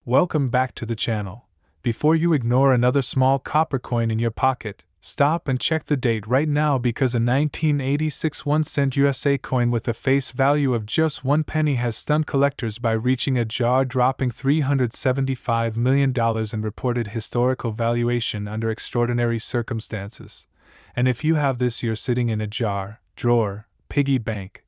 Welcome back to the channel. Before you ignore another small copper coin in your pocket, stop and check the date right now because a 1986 1-cent USA coin with a face value of just 1 penny has stunned collectors by reaching a jaw-dropping $375 million in reported historical valuation under extraordinary circumstances. And if you have this year sitting in a jar, drawer, piggy bank,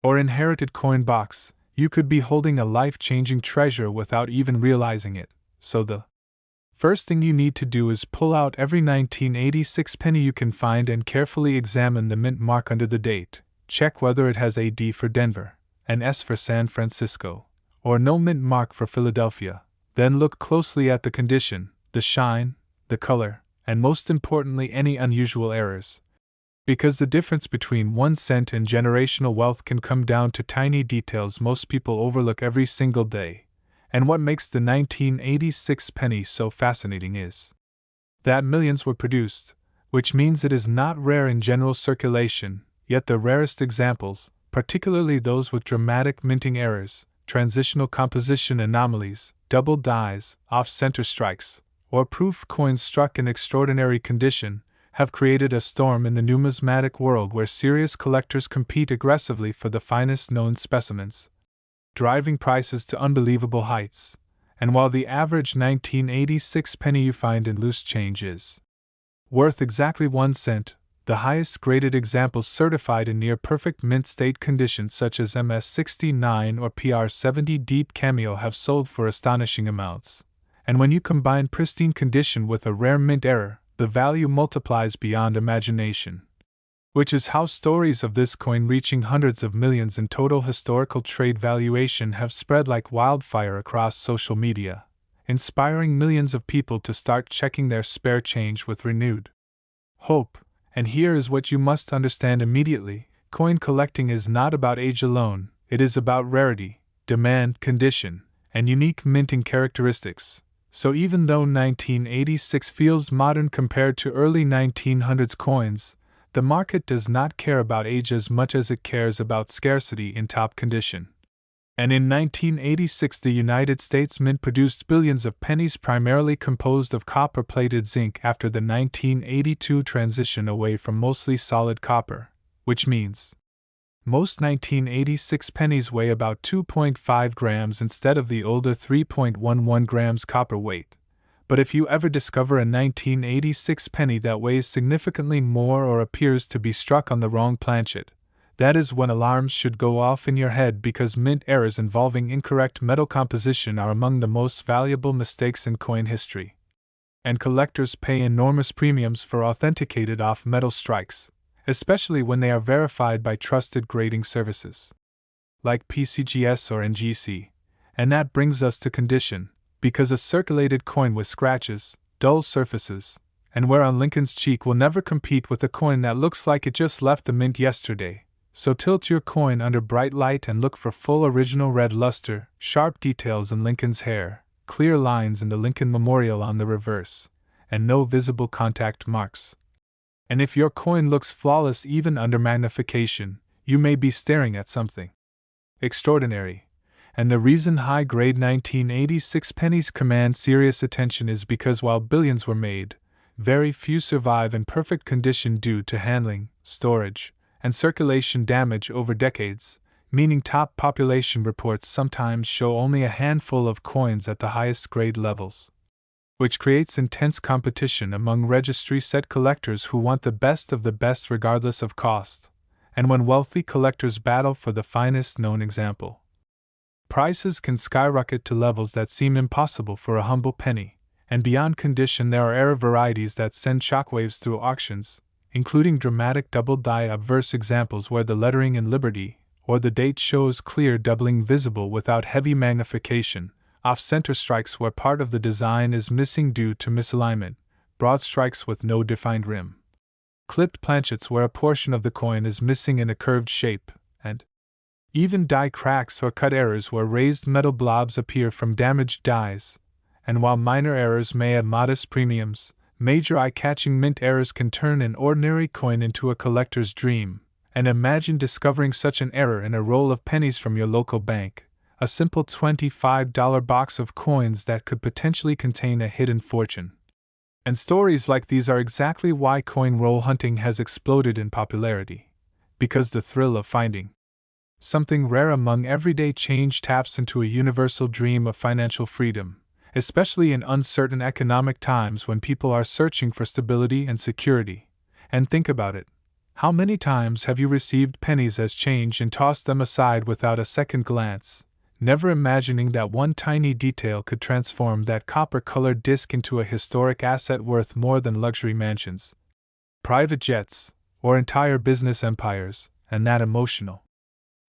or inherited coin box, you could be holding a life-changing treasure without even realizing it. So the first thing you need to do is pull out every 1986 penny you can find and carefully examine the mint mark under the date. Check whether it has a D for Denver, an S for San Francisco, or no mint mark for Philadelphia. Then look closely at the condition, the shine, the color, and most importantly any unusual errors. Because the difference between 1 cent and generational wealth can come down to tiny details most people overlook every single day. And what makes the 1986 penny so fascinating is that millions were produced, which means it is not rare in general circulation, yet the rarest examples, particularly those with dramatic minting errors, transitional composition anomalies, double dies, off-center strikes, or proof coins struck in extraordinary condition, have created a storm in the numismatic world where serious collectors compete aggressively for the finest known specimens, driving prices to unbelievable heights. And while the average 1986 penny you find in loose change is worth exactly 1 cent, the highest graded examples certified in near-perfect mint state condition such as MS69 or PR70 Deep Cameo have sold for astonishing amounts. And when you combine pristine condition with a rare mint error, the value multiplies beyond imagination. Which is how stories of this coin reaching hundreds of millions in total historical trade valuation have spread like wildfire across social media, inspiring millions of people to start checking their spare change with renewed hope. And here is what you must understand immediately: coin collecting is not about age alone, it is about rarity, demand, condition, and unique minting characteristics. So even though 1986 feels modern compared to early 1900s coins, the market does not care about age as much as it cares about scarcity in top condition. And in 1986 the United States Mint produced billions of pennies primarily composed of copper-plated zinc after the 1982 transition away from mostly solid copper, which means most 1986 pennies weigh about 2.5 grams instead of the older 3.11 grams copper weight. But if you ever discover a 1986 penny that weighs significantly more or appears to be struck on the wrong planchet, that is when alarms should go off in your head, because mint errors involving incorrect metal composition are among the most valuable mistakes in coin history. And collectors pay enormous premiums for authenticated off-metal strikes, especially when they are verified by trusted grading services like PCGS or NGC. And that brings us to condition, because a circulated coin with scratches, dull surfaces, and wear on Lincoln's cheek will never compete with a coin that looks like it just left the mint yesterday. So tilt your coin under bright light and look for full original red luster, sharp details in Lincoln's hair, clear lines in the Lincoln Memorial on the reverse, and no visible contact marks. And if your coin looks flawless even under magnification, you may be staring at something extraordinary. And the reason high-grade 1986 pennies command serious attention is because while billions were made, very few survive in perfect condition due to handling, storage, and circulation damage over decades, meaning top population reports sometimes show only a handful of coins at the highest grade levels, which creates intense competition among registry set collectors who want the best of the best regardless of cost, and when wealthy collectors battle for the finest known example, prices can skyrocket to levels that seem impossible for a humble penny. And beyond condition, there are error varieties that send shockwaves through auctions, including dramatic double-die obverse examples where the lettering in Liberty or the date shows clear doubling visible without heavy magnification, off-center strikes where part of the design is missing due to misalignment, broad strikes with no defined rim, clipped planchets where a portion of the coin is missing in a curved shape, and even die cracks or cut errors where raised metal blobs appear from damaged dies. And while minor errors may add modest premiums, major eye-catching mint errors can turn an ordinary coin into a collector's dream. And imagine discovering such an error in a roll of pennies from your local bank, a simple $25 box of coins that could potentially contain a hidden fortune. And stories like these are exactly why coin roll hunting has exploded in popularity. Because the thrill of finding something rare among everyday change taps into a universal dream of financial freedom, especially in uncertain economic times when people are searching for stability and security. And think about it. How many times have you received pennies as change and tossed them aside without a second glance, never imagining that one tiny detail could transform that copper-colored disc into a historic asset worth more than luxury mansions, private jets, or entire business empires? And that emotional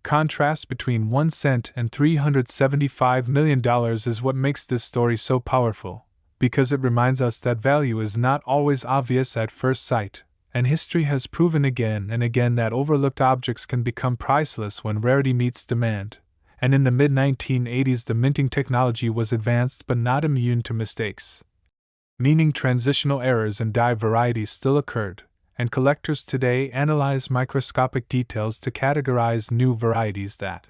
contrast between 1 cent and $375 million is what makes this story so powerful, because it reminds us that value is not always obvious at first sight, and history has proven again and again that overlooked objects can become priceless when rarity meets demand. And in the mid-1980s, the minting technology was advanced but not immune to mistakes, meaning transitional errors and die varieties still occurred, and collectors today analyze microscopic details to categorize new varieties that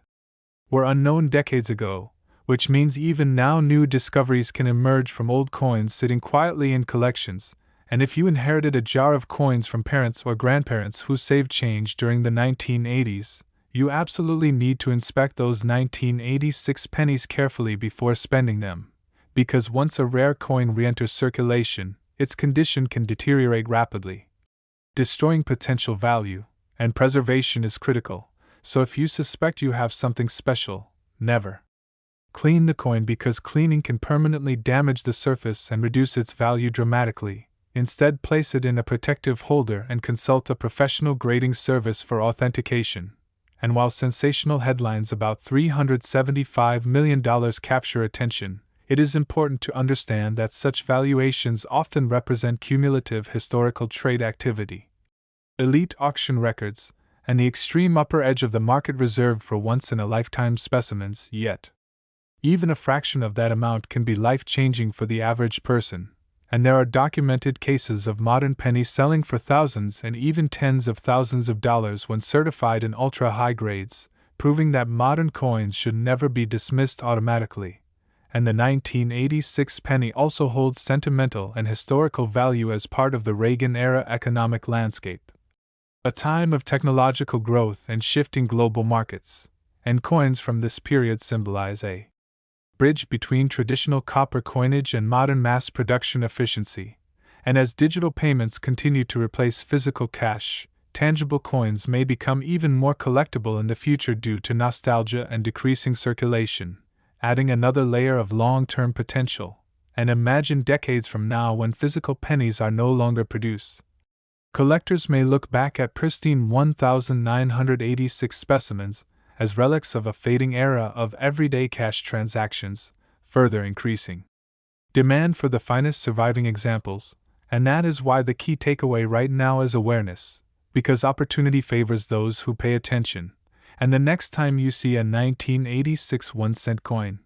were unknown decades ago, which means even now new discoveries can emerge from old coins sitting quietly in collections. And if you inherited a jar of coins from parents or grandparents who saved change during the 1980s, you absolutely need to inspect those 1986 pennies carefully before spending them, because once a rare coin re-enters circulation, its condition can deteriorate rapidly, destroying potential value, and preservation is critical. So if you suspect you have something special, never clean the coin, because cleaning can permanently damage the surface and reduce its value dramatically. Instead, place it in a protective holder and consult a professional grading service for authentication. And while sensational headlines about $375 million capture attention, it is important to understand that such valuations often represent cumulative historical trade activity, elite auction records, and the extreme upper edge of the market reserved for once-in-a-lifetime specimens. Yet, even a fraction of that amount can be life-changing for the average person, and there are documented cases of modern pennies selling for thousands and even tens of thousands of dollars when certified in ultra-high grades, proving that modern coins should never be dismissed automatically. And the 1986 penny also holds sentimental and historical value as part of the Reagan-era economic landscape, a time of technological growth and shifting global markets, and coins from this period symbolize a bridge between traditional copper coinage and modern mass production efficiency. And as digital payments continue to replace physical cash, tangible coins may become even more collectible in the future due to nostalgia and decreasing circulation, adding another layer of long-term potential. And imagine decades from now when physical pennies are no longer produced. Collectors may look back at pristine 1986 specimens as relics of a fading era of everyday cash transactions, further increasing demand for the finest surviving examples. And that is why the key takeaway right now is awareness, because opportunity favors those who pay attention. And the next time you see a 1986 1-cent coin,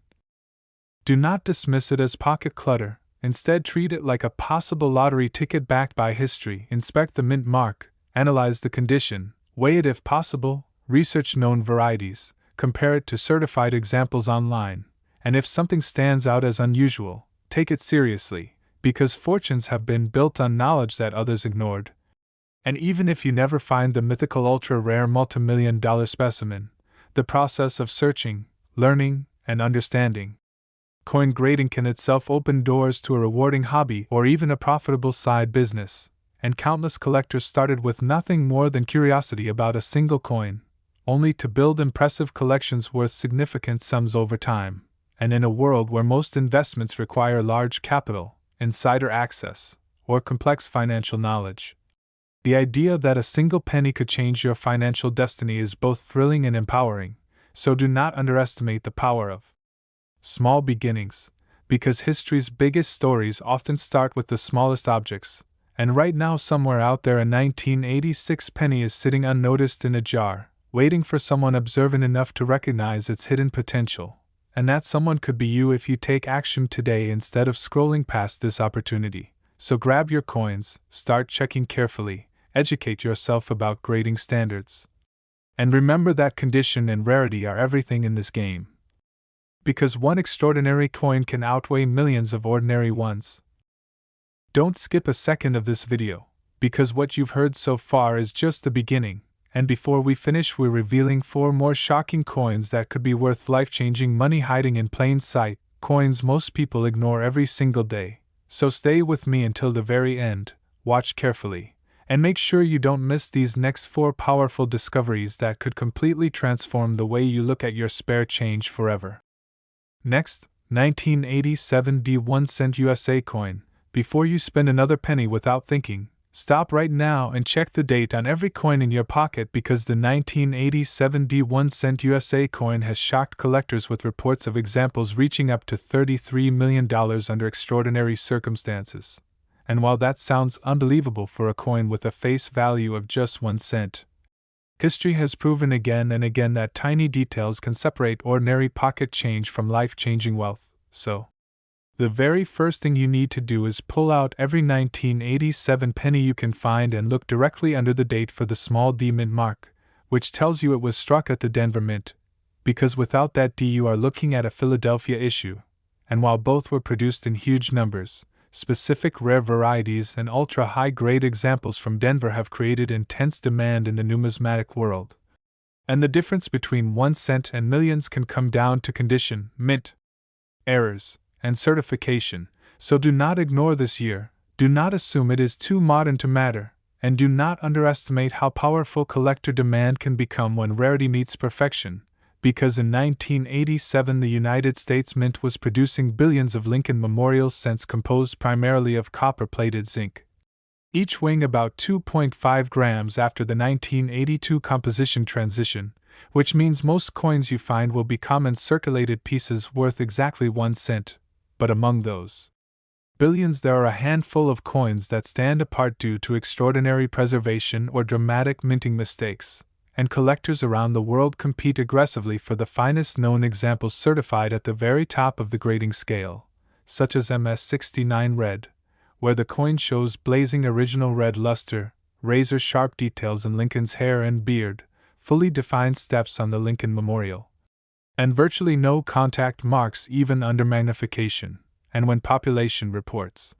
do not dismiss it as pocket clutter. Instead, treat it like a possible lottery ticket backed by history. Inspect the mint mark, analyze the condition, weigh it if possible, research known varieties, compare it to certified examples online, and if something stands out as unusual, take it seriously, because fortunes have been built on knowledge that others ignored. And even if you never find the mythical ultra-rare multimillion-dollar specimen, the process of searching, learning, and understanding coin grading can itself open doors to a rewarding hobby or even a profitable side business. And countless collectors started with nothing more than curiosity about a single coin, only to build impressive collections worth significant sums over time. And in a world where most investments require large capital, insider access, or complex financial knowledge, the idea that a single penny could change your financial destiny is both thrilling and empowering. So do not underestimate the power of small beginnings, because history's biggest stories often start with the smallest objects. And right now, somewhere out there, a 1986 penny is sitting unnoticed in a jar, waiting for someone observant enough to recognize its hidden potential. And that someone could be you if you take action today instead of scrolling past this opportunity. So grab your coins, start checking carefully, educate yourself about grading standards, and remember that condition and rarity are everything in this game. Because one extraordinary coin can outweigh millions of ordinary ones. Don't skip a second of this video, because what you've heard so far is just the beginning, and before we finish we're revealing 4 more shocking coins that could be worth life-changing money hiding in plain sight, coins most people ignore every single day. So stay with me until the very end, watch carefully, and make sure you don't miss these next 4 powerful discoveries that could completely transform the way you look at your spare change forever. Next, 1987 D1 USA coin. Before you spend another penny without thinking, stop right now and check the date on every coin in your pocket, because the 1987 D1 USA coin has shocked collectors with reports of examples reaching up to $33 million under extraordinary circumstances. And while that sounds unbelievable for a coin with a face value of just 1 cent, history has proven again and again that tiny details can separate ordinary pocket change from life-changing wealth. So, the very first thing you need to do is pull out every 1987 penny you can find and look directly under the date for the small D mint mark, which tells you it was struck at the Denver Mint, because without that D you are looking at a Philadelphia issue, and while both were produced in huge numbers, specific rare varieties and ultra-high-grade examples from Denver have created intense demand in the numismatic world. And the difference between 1 cent and millions can come down to condition, mint, errors, and certification, so do not ignore this year, do not assume it is too modern to matter, and do not underestimate how powerful collector demand can become when rarity meets perfection, because in 1987 the United States Mint was producing billions of Lincoln Memorial cents composed primarily of copper-plated zinc, each weighing about 2.5 grams after the 1982 composition transition, which means most coins you find will be common circulated pieces worth exactly 1 cent. But among those billions there are a handful of coins that stand apart due to extraordinary preservation or dramatic minting mistakes, and collectors around the world compete aggressively for the finest known examples certified at the very top of the grading scale, such as MS69 Red, where the coin shows blazing original red luster, razor-sharp details in Lincoln's hair and beard, fully defined steps on the Lincoln Memorial, and virtually no contact marks even under magnification, and when population reports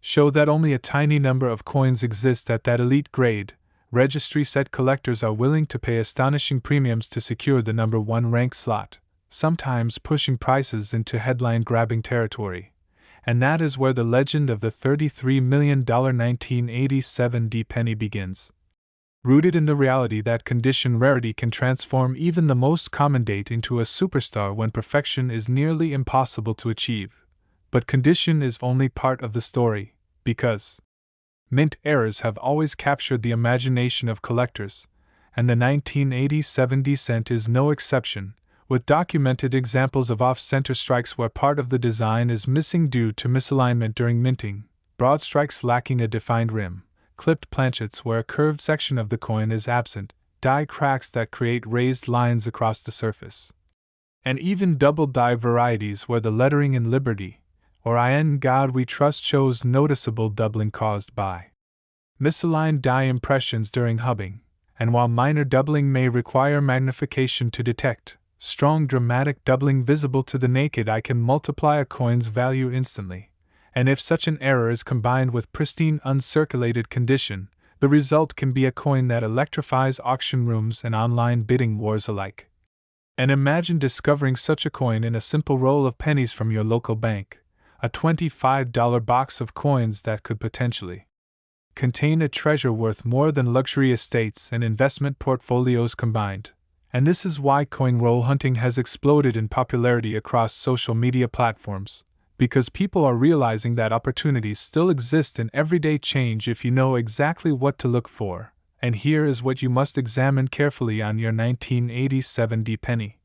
show that only a tiny number of coins exist at that elite grade, registry set collectors are willing to pay astonishing premiums to secure the number 1 rank slot, sometimes pushing prices into headline-grabbing territory. And that is where the legend of the $33 million 1987 D penny begins. Rooted in the reality that condition rarity can transform even the most common date into a superstar when perfection is nearly impossible to achieve. But condition is only part of the story, because mint errors have always captured the imagination of collectors, and the 1987 D cent is no exception, with documented examples of off-center strikes where part of the design is missing due to misalignment during minting, broad strikes lacking a defined rim, clipped planchets where a curved section of the coin is absent, die cracks that create raised lines across the surface, and even double die varieties where the lettering in Liberty, or In God We Trust, shows noticeable doubling caused by misaligned die impressions during hubbing, and while minor doubling may require magnification to detect, strong dramatic doubling visible to the naked eye can multiply a coin's value instantly. And if such an error is combined with pristine uncirculated condition, the result can be a coin that electrifies auction rooms and online bidding wars alike. And imagine discovering such a coin in a simple roll of pennies from your local bank, a $25 box of coins that could potentially contain a treasure worth more than luxury estates and investment portfolios combined. And this is why coin roll hunting has exploded in popularity across social media platforms, because people are realizing that opportunities still exist in everyday change if you know exactly what to look for. And here is what you must examine carefully on your 1987 D penny.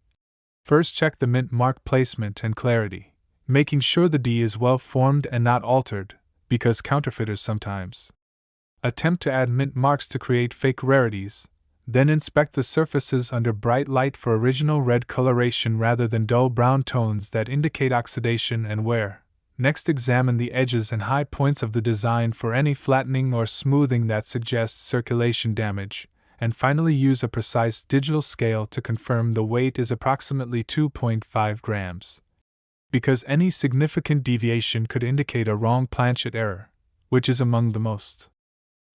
First, check the mint mark placement and clarity, making sure the D is well formed and not altered, because counterfeiters sometimes attempt to add mint marks to create fake rarities. Then inspect the surfaces under bright light for original red coloration rather than dull brown tones that indicate oxidation and wear. Next, examine the edges and high points of the design for any flattening or smoothing that suggests circulation damage, and finally use a precise digital scale to confirm the weight is approximately 2.5 grams. Because any significant deviation could indicate a wrong planchet error, which is among the most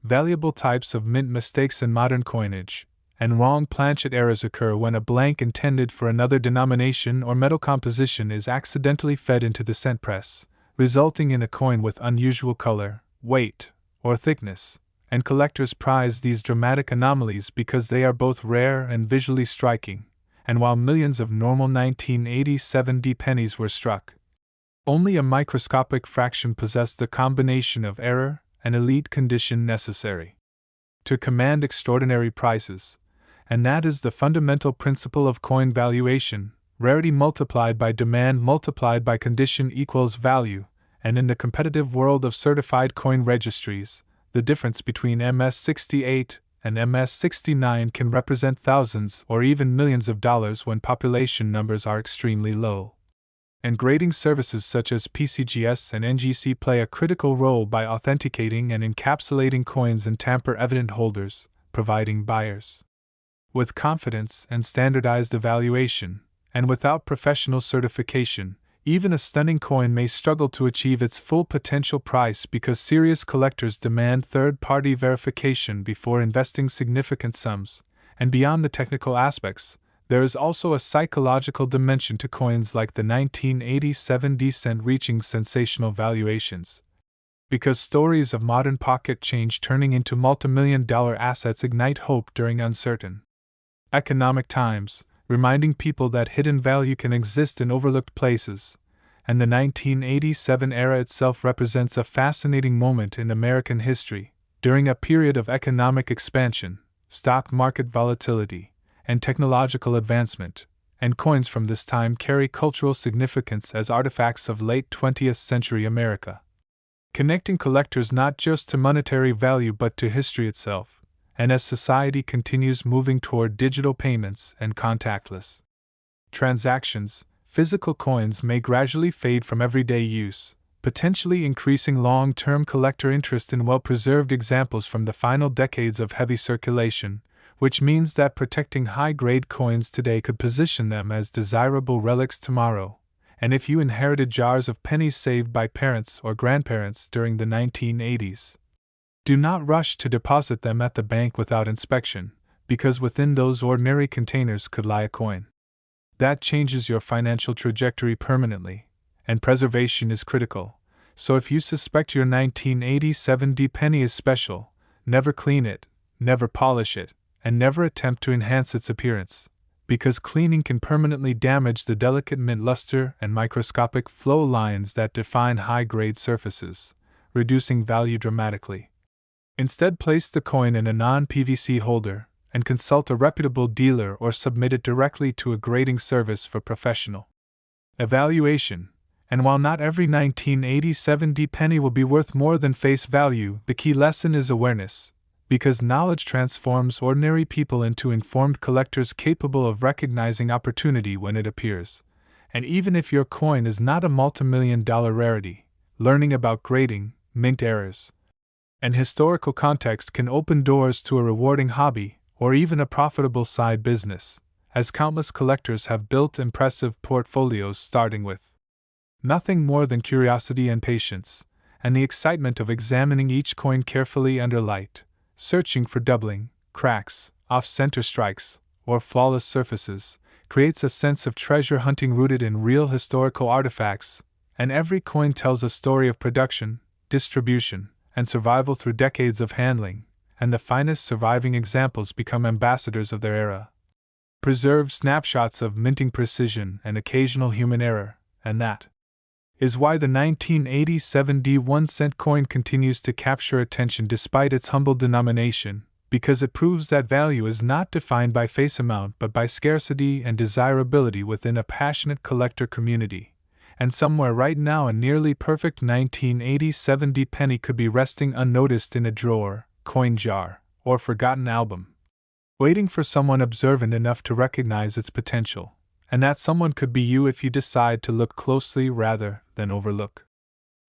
valuable types of mint mistakes in modern coinage, and wrong planchet errors occur when a blank intended for another denomination or metal composition is accidentally fed into the cent press, resulting in a coin with unusual color, weight, or thickness, and collectors prize these dramatic anomalies because they are both rare and visually striking, and while millions of normal 1987 D pennies were struck, only a microscopic fraction possessed the combination of error and elite condition necessary to command extraordinary prices, and that is the fundamental principle of coin valuation: rarity multiplied by demand multiplied by condition equals value, and in the competitive world of certified coin registries, the difference between MS-68 and MS-69 can represent thousands or even millions of dollars when population numbers are extremely low. And grading services such as PCGS and NGC play a critical role by authenticating and encapsulating coins in tamper-evident holders, providing buyers with confidence and standardized evaluation, and without professional certification, even a stunning coin may struggle to achieve its full potential price because serious collectors demand third-party verification before investing significant sums. And beyond the technical aspects, there is also a psychological dimension to coins like the 1987 D cent reaching sensational valuations. Because stories of modern pocket change turning into multimillion-dollar assets ignite hope during uncertain economic times, reminding people that hidden value can exist in overlooked places, and the 1987 era itself represents a fascinating moment in American history, during a period of economic expansion, stock market volatility, and technological advancement, and coins from this time carry cultural significance as artifacts of late 20th century America, connecting collectors not just to monetary value but to history itself. And as society continues moving toward digital payments and contactless transactions, physical coins may gradually fade from everyday use, potentially increasing long-term collector interest in well-preserved examples from the final decades of heavy circulation, which means that protecting high-grade coins today could position them as desirable relics tomorrow. And if you inherited jars of pennies saved by parents or grandparents during the 1980s, do not rush to deposit them at the bank without inspection, because within those ordinary containers could lie a coin that changes your financial trajectory permanently, and preservation is critical. So if you suspect your 1987 D penny is special, never clean it, never polish it, and never attempt to enhance its appearance, because cleaning can permanently damage the delicate mint luster and microscopic flow lines that define high-grade surfaces, reducing value dramatically. Instead, place the coin in a non-PVC holder and consult a reputable dealer or submit it directly to a grading service for professional evaluation. And while not every 1987 D penny will be worth more than face value, the key lesson is awareness, because knowledge transforms ordinary people into informed collectors capable of recognizing opportunity when it appears. And even if your coin is not a multimillion-dollar rarity, learning about grading, mint errors, and historical context can open doors to a rewarding hobby or even a profitable side business, as countless collectors have built impressive portfolios starting with nothing more than curiosity and patience, and the excitement of examining each coin carefully under light, searching for doubling, cracks, off-center strikes, or flawless surfaces, creates a sense of treasure hunting rooted in real historical artifacts, and every coin tells a story of production, distribution, and survival through decades of handling, and the finest surviving examples become ambassadors of their era. Preserve snapshots of minting precision and occasional human error, and that is why the 1987 D 1-cent coin continues to capture attention despite its humble denomination, because it proves that value is not defined by face amount but by scarcity and desirability within a passionate collector community. And somewhere right now a nearly perfect 1987 D penny could be resting unnoticed in a drawer, coin jar, or forgotten album, waiting for someone observant enough to recognize its potential. And that someone could be you if you decide to look closely rather than overlook.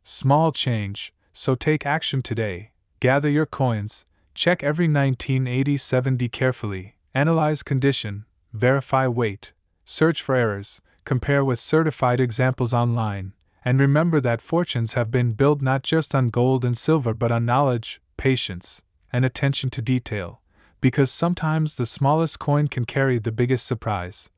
Small change, so take action today. Gather your coins, Check every 1980-70 carefully, analyze condition, verify weight, search for errors, compare with certified examples online, and remember that fortunes have been built not just on gold and silver but on knowledge, patience, and attention to detail, because sometimes the smallest coin can carry the biggest surprise.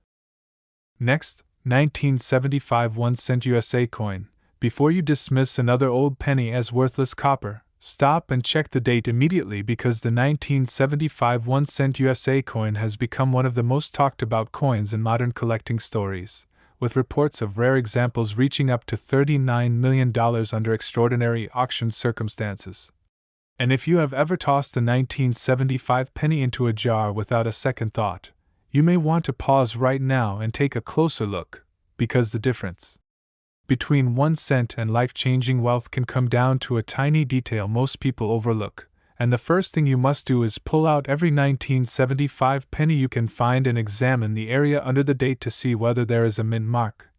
Next, 1975 1-cent USA coin. Before you dismiss another old penny as worthless copper, stop and check the date immediately because the 1975 1-cent USA coin has become one of the most talked about coins in modern collecting stories, with reports of rare examples reaching up to $39 million under extraordinary auction circumstances. And if you have ever tossed a 1975 penny into a jar without a second thought, you may want to pause right now and take a closer look, because the difference between 1 cent and life-changing wealth can come down to a tiny detail most people overlook, and the first thing you must do is pull out every 1975 penny you can find and examine the area under the date to see whether there is a mint mark,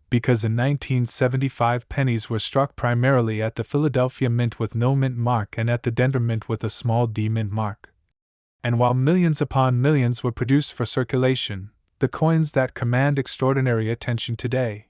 because the 1975 pennies were struck primarily at the Philadelphia Mint with no mint mark and at the Denver Mint with a small D mint mark. And while millions upon millions were produced for circulation, the coins that command extraordinary attention today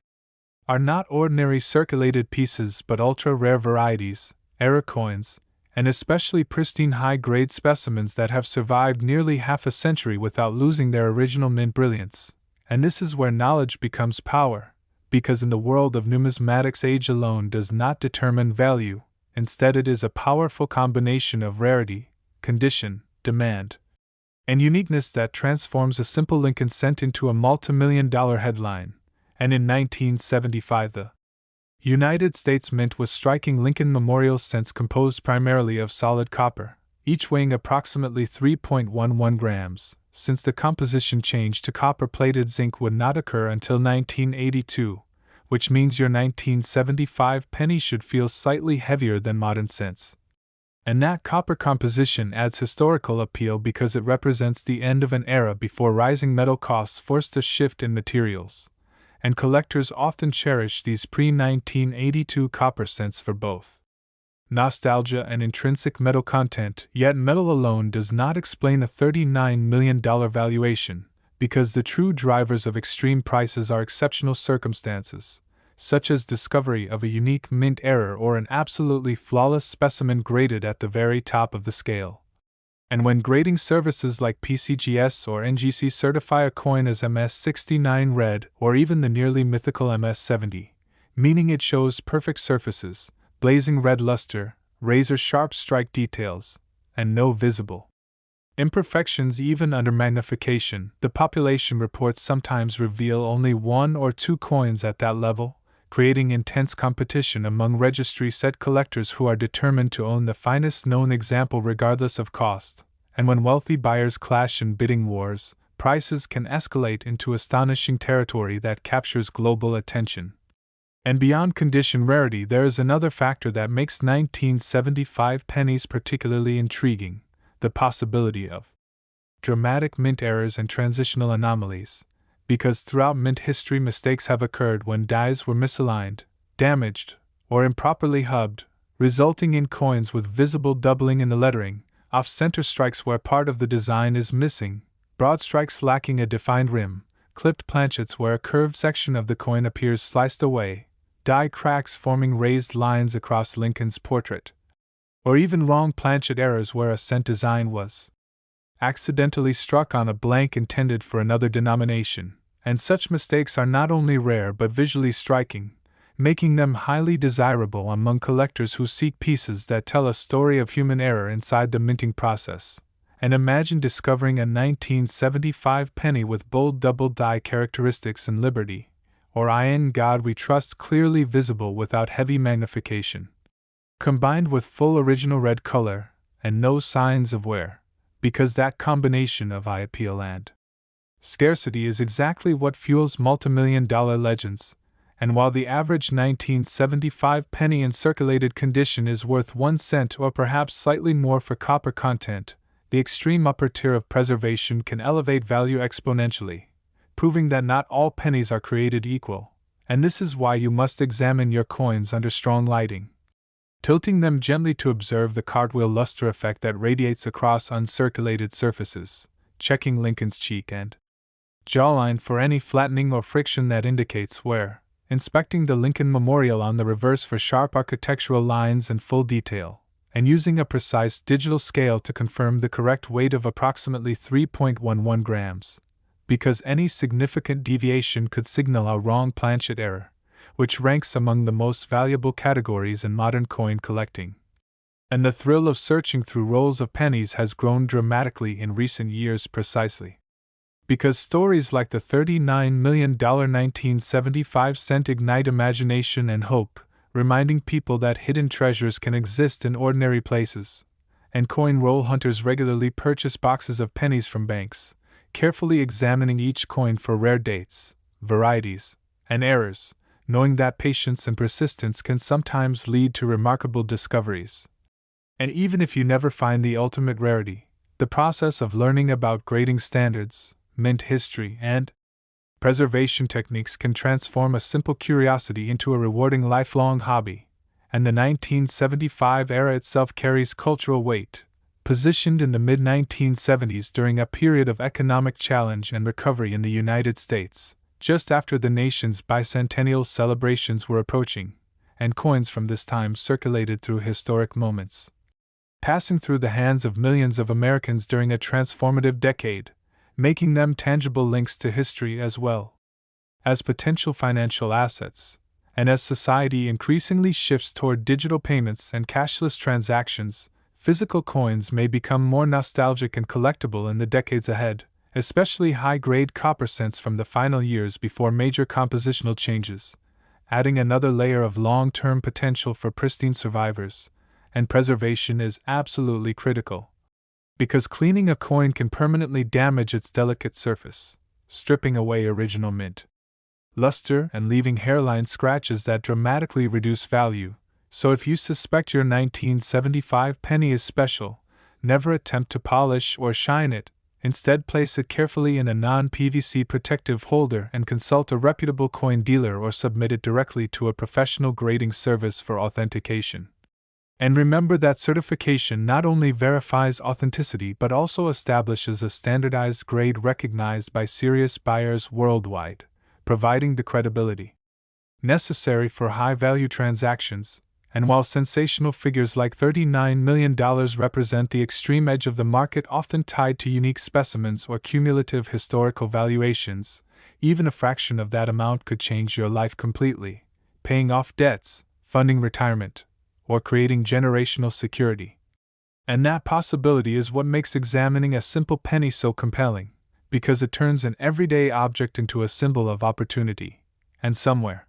are not ordinary circulated pieces but ultra-rare varieties, era coins, and especially pristine high-grade specimens that have survived nearly half a century without losing their original mint brilliance. And this is where knowledge becomes power, because in the world of numismatics age alone does not determine value, instead it is a powerful combination of rarity, condition, demand, and uniqueness that transforms a simple Lincoln cent into a multi-million-dollar headline. And in 1975 the United States Mint was striking Lincoln Memorial cents composed primarily of solid copper, each weighing approximately 3.11 grams, since the composition change to copper-plated zinc would not occur until 1982, which means your 1975 penny should feel slightly heavier than modern cents. And that copper composition adds historical appeal because it represents the end of an era before rising metal costs forced a shift in materials, and collectors often cherish these pre-1982 copper cents for both nostalgia and intrinsic metal content, yet metal alone does not explain a $39 million valuation, because the true drivers of extreme prices are exceptional circumstances, such as discovery of a unique mint error or an absolutely flawless specimen graded at the very top of the scale. And when grading services like PCGS or NGC certify a coin as MS69 red or even the nearly mythical MS70, meaning it shows perfect surfaces, blazing red luster, razor-sharp strike details, and no visible imperfections even under magnification, the population reports sometimes reveal only 1 or 2 coins at that level, creating intense competition among registry set collectors who are determined to own the finest known example regardless of cost. And when wealthy buyers clash in bidding wars, prices can escalate into astonishing territory that captures global attention. And beyond condition rarity, there is another factor that makes 1975 pennies particularly intriguing: the possibility of dramatic mint errors and transitional anomalies. Because throughout mint history mistakes have occurred when dies were misaligned, damaged, or improperly hubbed, resulting in coins with visible doubling in the lettering, off-center strikes where part of the design is missing, broad strikes lacking a defined rim, clipped planchets where a curved section of the coin appears sliced away, die cracks forming raised lines across Lincoln's portrait, or even wrong planchet errors where a cent design was accidentally struck on a blank intended for another denomination. And such mistakes are not only rare but visually striking, making them highly desirable among collectors who seek pieces that tell a story of human error inside the minting process. And imagine discovering a 1975 penny with bold double die characteristics in Liberty, or In God We Trust clearly visible without heavy magnification, combined with full original red color, and no signs of wear, because that combination of eye appeal and scarcity is exactly what fuels multimillion-dollar legends. And while the average 1975 penny in circulated condition is worth 1 cent or perhaps slightly more for copper content, the extreme upper tier of preservation can elevate value exponentially, proving that not all pennies are created equal, and this is why you must examine your coins under strong lighting. tilting them gently to observe the cartwheel luster effect that radiates across uncirculated surfaces, checking Lincoln's cheek and jawline for any flattening or friction that indicates wear, inspecting the Lincoln Memorial on the reverse for sharp architectural lines and full detail, and using a precise digital scale to confirm the correct weight of approximately 3.11 grams, because any significant deviation could signal a wrong planchet error, which ranks among the most valuable categories in modern coin collecting. And the thrill of searching through rolls of pennies has grown dramatically in recent years precisely because stories like the $39 million 1975 cent ignite imagination and hope, reminding people that hidden treasures can exist in ordinary places. And coin roll hunters regularly purchase boxes of pennies from banks, carefully examining each coin for rare dates, varieties, and errors, knowing that patience and persistence can sometimes lead to remarkable discoveries. And even if you never find the ultimate rarity, the process of learning about grading standards, mint history, and preservation techniques can transform a simple curiosity into a rewarding lifelong hobby, and the 1975 era itself carries cultural weight. Positioned in the mid-1970s during a period of economic challenge and recovery in the United States, just after the nation's bicentennial celebrations were approaching, and coins from this time circulated through historic moments, passing through the hands of millions of Americans during a transformative decade, making them tangible links to history as well as potential financial assets. And as society increasingly shifts toward digital payments and cashless transactions, physical coins may become more nostalgic and collectible in the decades ahead, especially high-grade copper cents from the final years before major compositional changes, adding another layer of long-term potential for pristine survivors. And preservation is absolutely critical, because cleaning a coin can permanently damage its delicate surface, stripping away original mint luster and leaving hairline scratches that dramatically reduce value. So if you suspect your 1975 penny is special, never attempt to polish or shine it. Instead, place it carefully in a non-PVC protective holder and consult a reputable coin dealer or submit it directly to a professional grading service for authentication. And remember that certification not only verifies authenticity but also establishes a standardized grade recognized by serious buyers worldwide, providing the credibility necessary for high-value transactions. And while sensational figures like $39 million represent the extreme edge of the market often tied to unique specimens or cumulative historical valuations, even a fraction of that amount could change your life completely, paying off debts, funding retirement, or creating generational security. And that possibility is what makes examining a simple penny so compelling, because it turns an everyday object into a symbol of opportunity. And somewhere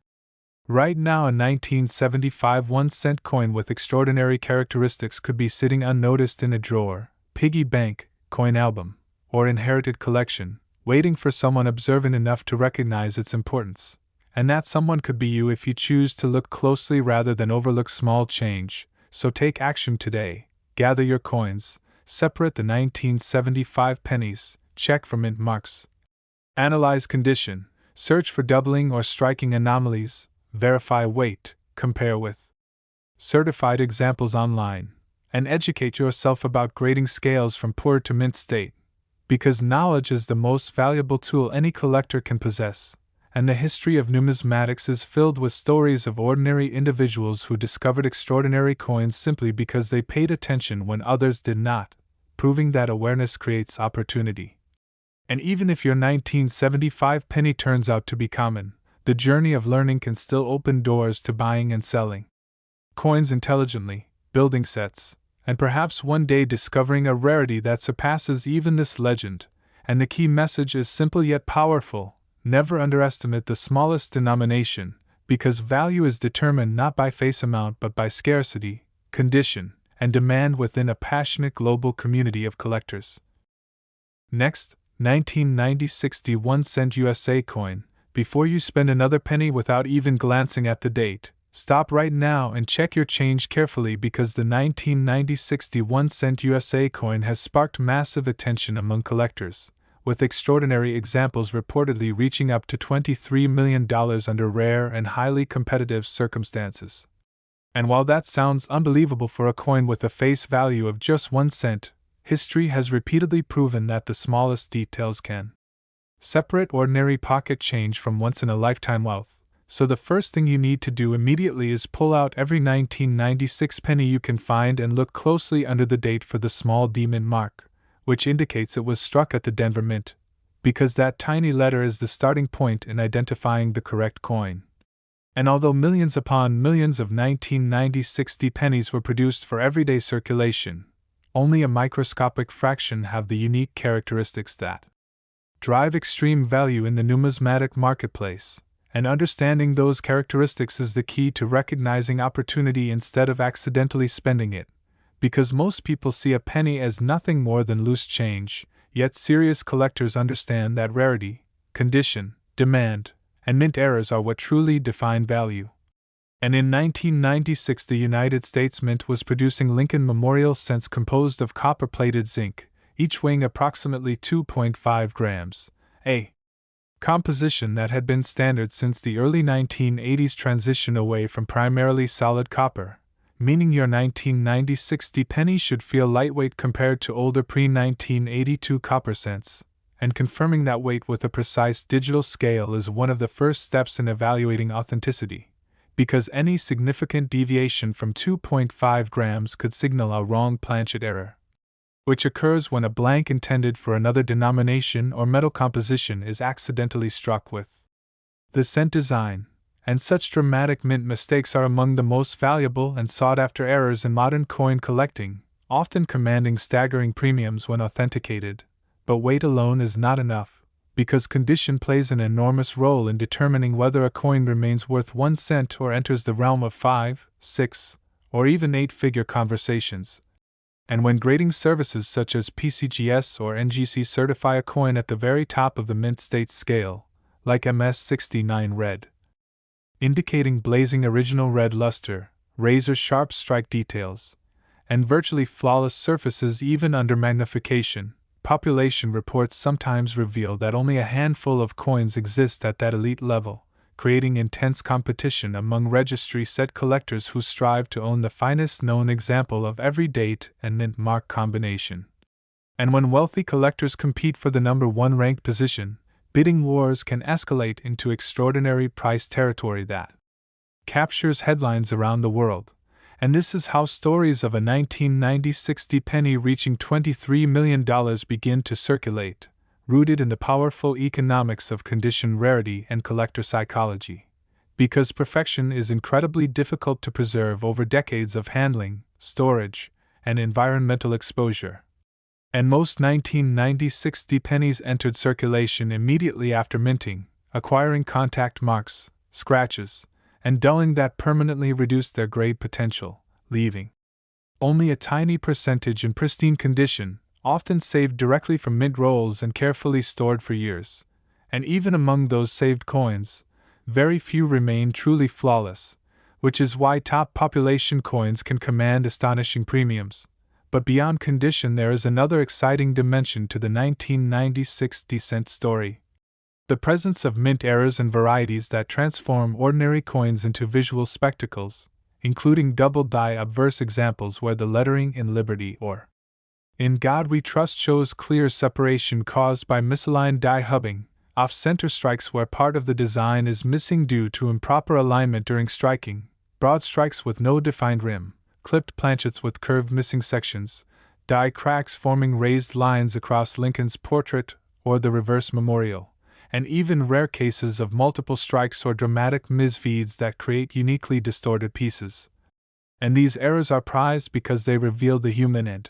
right now, a 1975 1-cent coin with extraordinary characteristics could be sitting unnoticed in a drawer, piggy bank, coin album, or inherited collection, waiting for someone observant enough to recognize its importance. And that someone could be you if you choose to look closely rather than overlook small change. So take action today. Gather your coins, separate the 1975 pennies, check for mint marks, analyze condition, search for doubling or striking anomalies, verify weight, compare with certified examples online, and educate yourself about grading scales from poor to mint state. Because knowledge is the most valuable tool any collector can possess, and the history of numismatics is filled with stories of ordinary individuals who discovered extraordinary coins simply because they paid attention when others did not, proving that awareness creates opportunity. And even if your 1975 penny turns out to be common, the journey of learning can still open doors to buying and selling coins intelligently, building sets, and perhaps one day discovering a rarity that surpasses even this legend. And the key message is simple yet powerful: never underestimate the smallest denomination, because value is determined not by face amount but by scarcity, condition, and demand within a passionate global community of collectors. Next, 1990 61-cent USA coin. Before you spend another penny without even glancing at the date, stop right now and check your change carefully, because the 1990 61-cent USA coin has sparked massive attention among collectors, with extraordinary examples reportedly reaching up to $23 million under rare and highly competitive circumstances. And while that sounds unbelievable for a coin with a face value of just 1 cent, history has repeatedly proven that the smallest details can separate ordinary pocket change from once-in-a-lifetime wealth. So the first thing you need to do immediately is pull out every 1996 penny you can find and look closely under the date for the small D mint mark, which indicates it was struck at the Denver Mint, because that tiny letter is the starting point in identifying the correct coin. And although millions upon millions of 1996 D pennies were produced for everyday circulation, only a microscopic fraction have the unique characteristics that drive extreme value in the numismatic marketplace. And understanding those characteristics is the key to recognizing opportunity instead of accidentally spending it, because most people see a penny as nothing more than loose change, yet serious collectors understand that rarity, condition, demand, and mint errors are what truly define value. And in 1996 the United States Mint was producing Lincoln Memorial cents composed of copper-plated zinc, each weighing approximately 2.5 grams, a composition that had been standard since the early 1980s transition away from primarily solid copper, meaning your 1996 D penny should feel lightweight compared to older pre-1982 copper cents, and confirming that weight with a precise digital scale is one of the first steps in evaluating authenticity, because any significant deviation from 2.5 grams could signal a wrong planchet error, which occurs when a blank intended for another denomination or metal composition is accidentally struck with the cent design, and such dramatic mint mistakes are among the most valuable and sought-after errors in modern coin collecting, often commanding staggering premiums when authenticated. But weight alone is not enough, because condition plays an enormous role in determining whether a coin remains worth 1 cent or enters the realm of 5, 6, or even 8-figure conversations. And when grading services such as PCGS or NGC certify a coin at the very top of the mint state scale, like MS69 red, indicating blazing original red luster, razor-sharp strike details, and virtually flawless surfaces even under magnification, population reports sometimes reveal that only a handful of coins exist at that elite level, creating intense competition among registry set collectors who strive to own the finest known example of every date and mint mark combination. And when wealthy collectors compete for the number 1 ranked position, bidding wars can escalate into extraordinary price territory that captures headlines around the world. And this is how stories of a 1996 D penny reaching $23 million begin to circulate, rooted in the powerful economics of condition rarity and collector psychology. Because perfection is incredibly difficult to preserve over decades of handling, storage, and environmental exposure. And most 1996 D pennies entered circulation immediately after minting, acquiring contact marks, scratches, and dulling that permanently reduced their grade potential, leaving only a tiny percentage in pristine condition, often saved directly from mint rolls and carefully stored for years. And even among those saved coins, very few remain truly flawless, which is why top population coins can command astonishing premiums. But beyond condition, there is another exciting dimension to the 1996 D-cent story: the presence of mint errors and varieties that transform ordinary coins into visual spectacles, including double die obverse examples where the lettering in Liberty or In God We Trust shows clear separation caused by misaligned die hubbing, off-center strikes where part of the design is missing due to improper alignment during striking, broad strikes with no defined rim, clipped planchets with curved missing sections, die cracks forming raised lines across Lincoln's portrait or the reverse memorial, and even rare cases of multiple strikes or dramatic misfeeds that create uniquely distorted pieces. And these errors are prized because they reveal the human and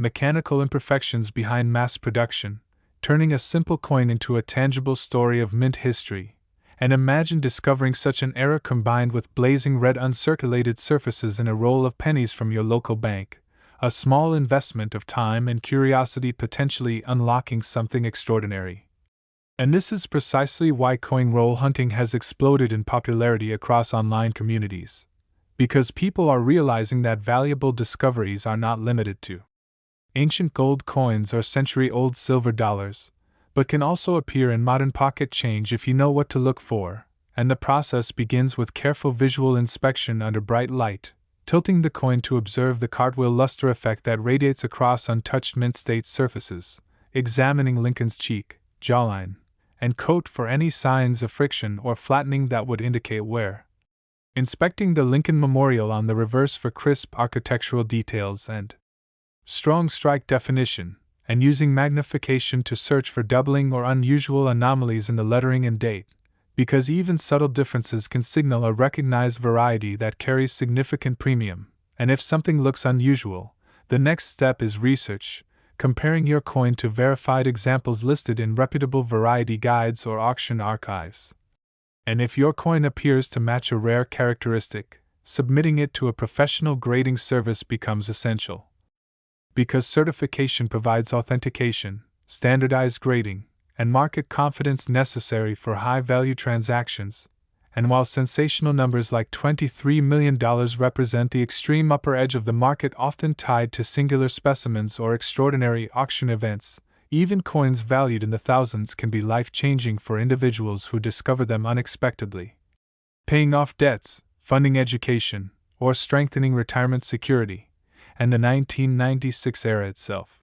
mechanical imperfections behind mass production, turning a simple coin into a tangible story of mint history. And imagine discovering such an error combined with blazing red uncirculated surfaces in a roll of pennies from your local bank, a small investment of time and curiosity potentially unlocking something extraordinary. And this is precisely why coin roll hunting has exploded in popularity across online communities. Because people are realizing that valuable discoveries are not limited to ancient gold coins or century-old silver dollars, but can also appear in modern pocket change if you know what to look for, and the process begins with careful visual inspection under bright light, tilting the coin to observe the cartwheel luster effect that radiates across untouched mint-state surfaces, examining Lincoln's cheek, jawline, and coat for any signs of friction or flattening that would indicate wear. Inspecting the Lincoln Memorial on the reverse for crisp architectural details and strong strike definition, and using magnification to search for doubling or unusual anomalies in the lettering and date, because even subtle differences can signal a recognized variety that carries significant premium, and if something looks unusual, the next step is research, comparing your coin to verified examples listed in reputable variety guides or auction archives. And if your coin appears to match a rare characteristic, submitting it to a professional grading service becomes essential. Because certification provides authentication, standardized grading, and market confidence necessary for high-value transactions, and while sensational numbers like $23 million represent the extreme upper edge of the market often tied to singular specimens or extraordinary auction events, even coins valued in the thousands can be life-changing for individuals who discover them unexpectedly. Paying off debts, funding education, or strengthening retirement security, and the 1996 era itself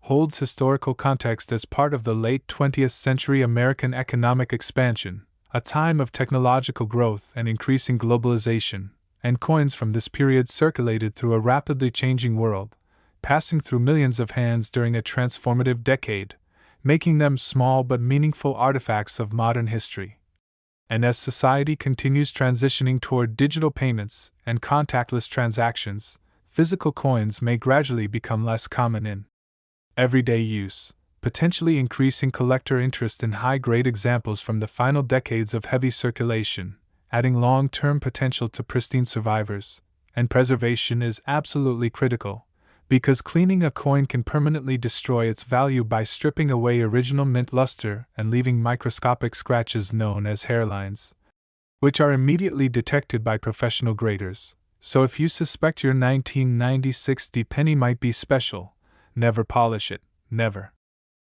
holds historical context as part of the late 20th century American economic expansion, a time of technological growth and increasing globalization, and coins from this period circulated through a rapidly changing world, passing through millions of hands during a transformative decade, making them small but meaningful artifacts of modern history. And as society continues transitioning toward digital payments and contactless transactions, physical coins may gradually become less common in everyday use, potentially increasing collector interest in high-grade examples from the final decades of heavy circulation, adding long-term potential to pristine survivors, and preservation is absolutely critical, because cleaning a coin can permanently destroy its value by stripping away original mint luster and leaving microscopic scratches known as hairlines, which are immediately detected by professional graders. So if you suspect your 1996 penny might be special, never polish it, never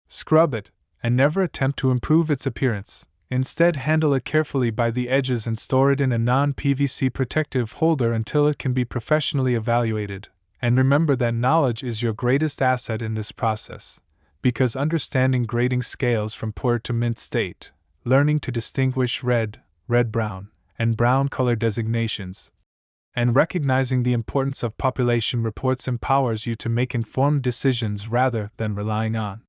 scrub it, and never attempt to improve its appearance. Instead, handle it carefully by the edges and store it in a non-PVC protective holder until it can be professionally evaluated. And remember that knowledge is your greatest asset in this process, because understanding grading scales from poor to mint state, learning to distinguish red, red-brown, and brown color designations, and recognizing the importance of population reports empowers you to make informed decisions rather than relying on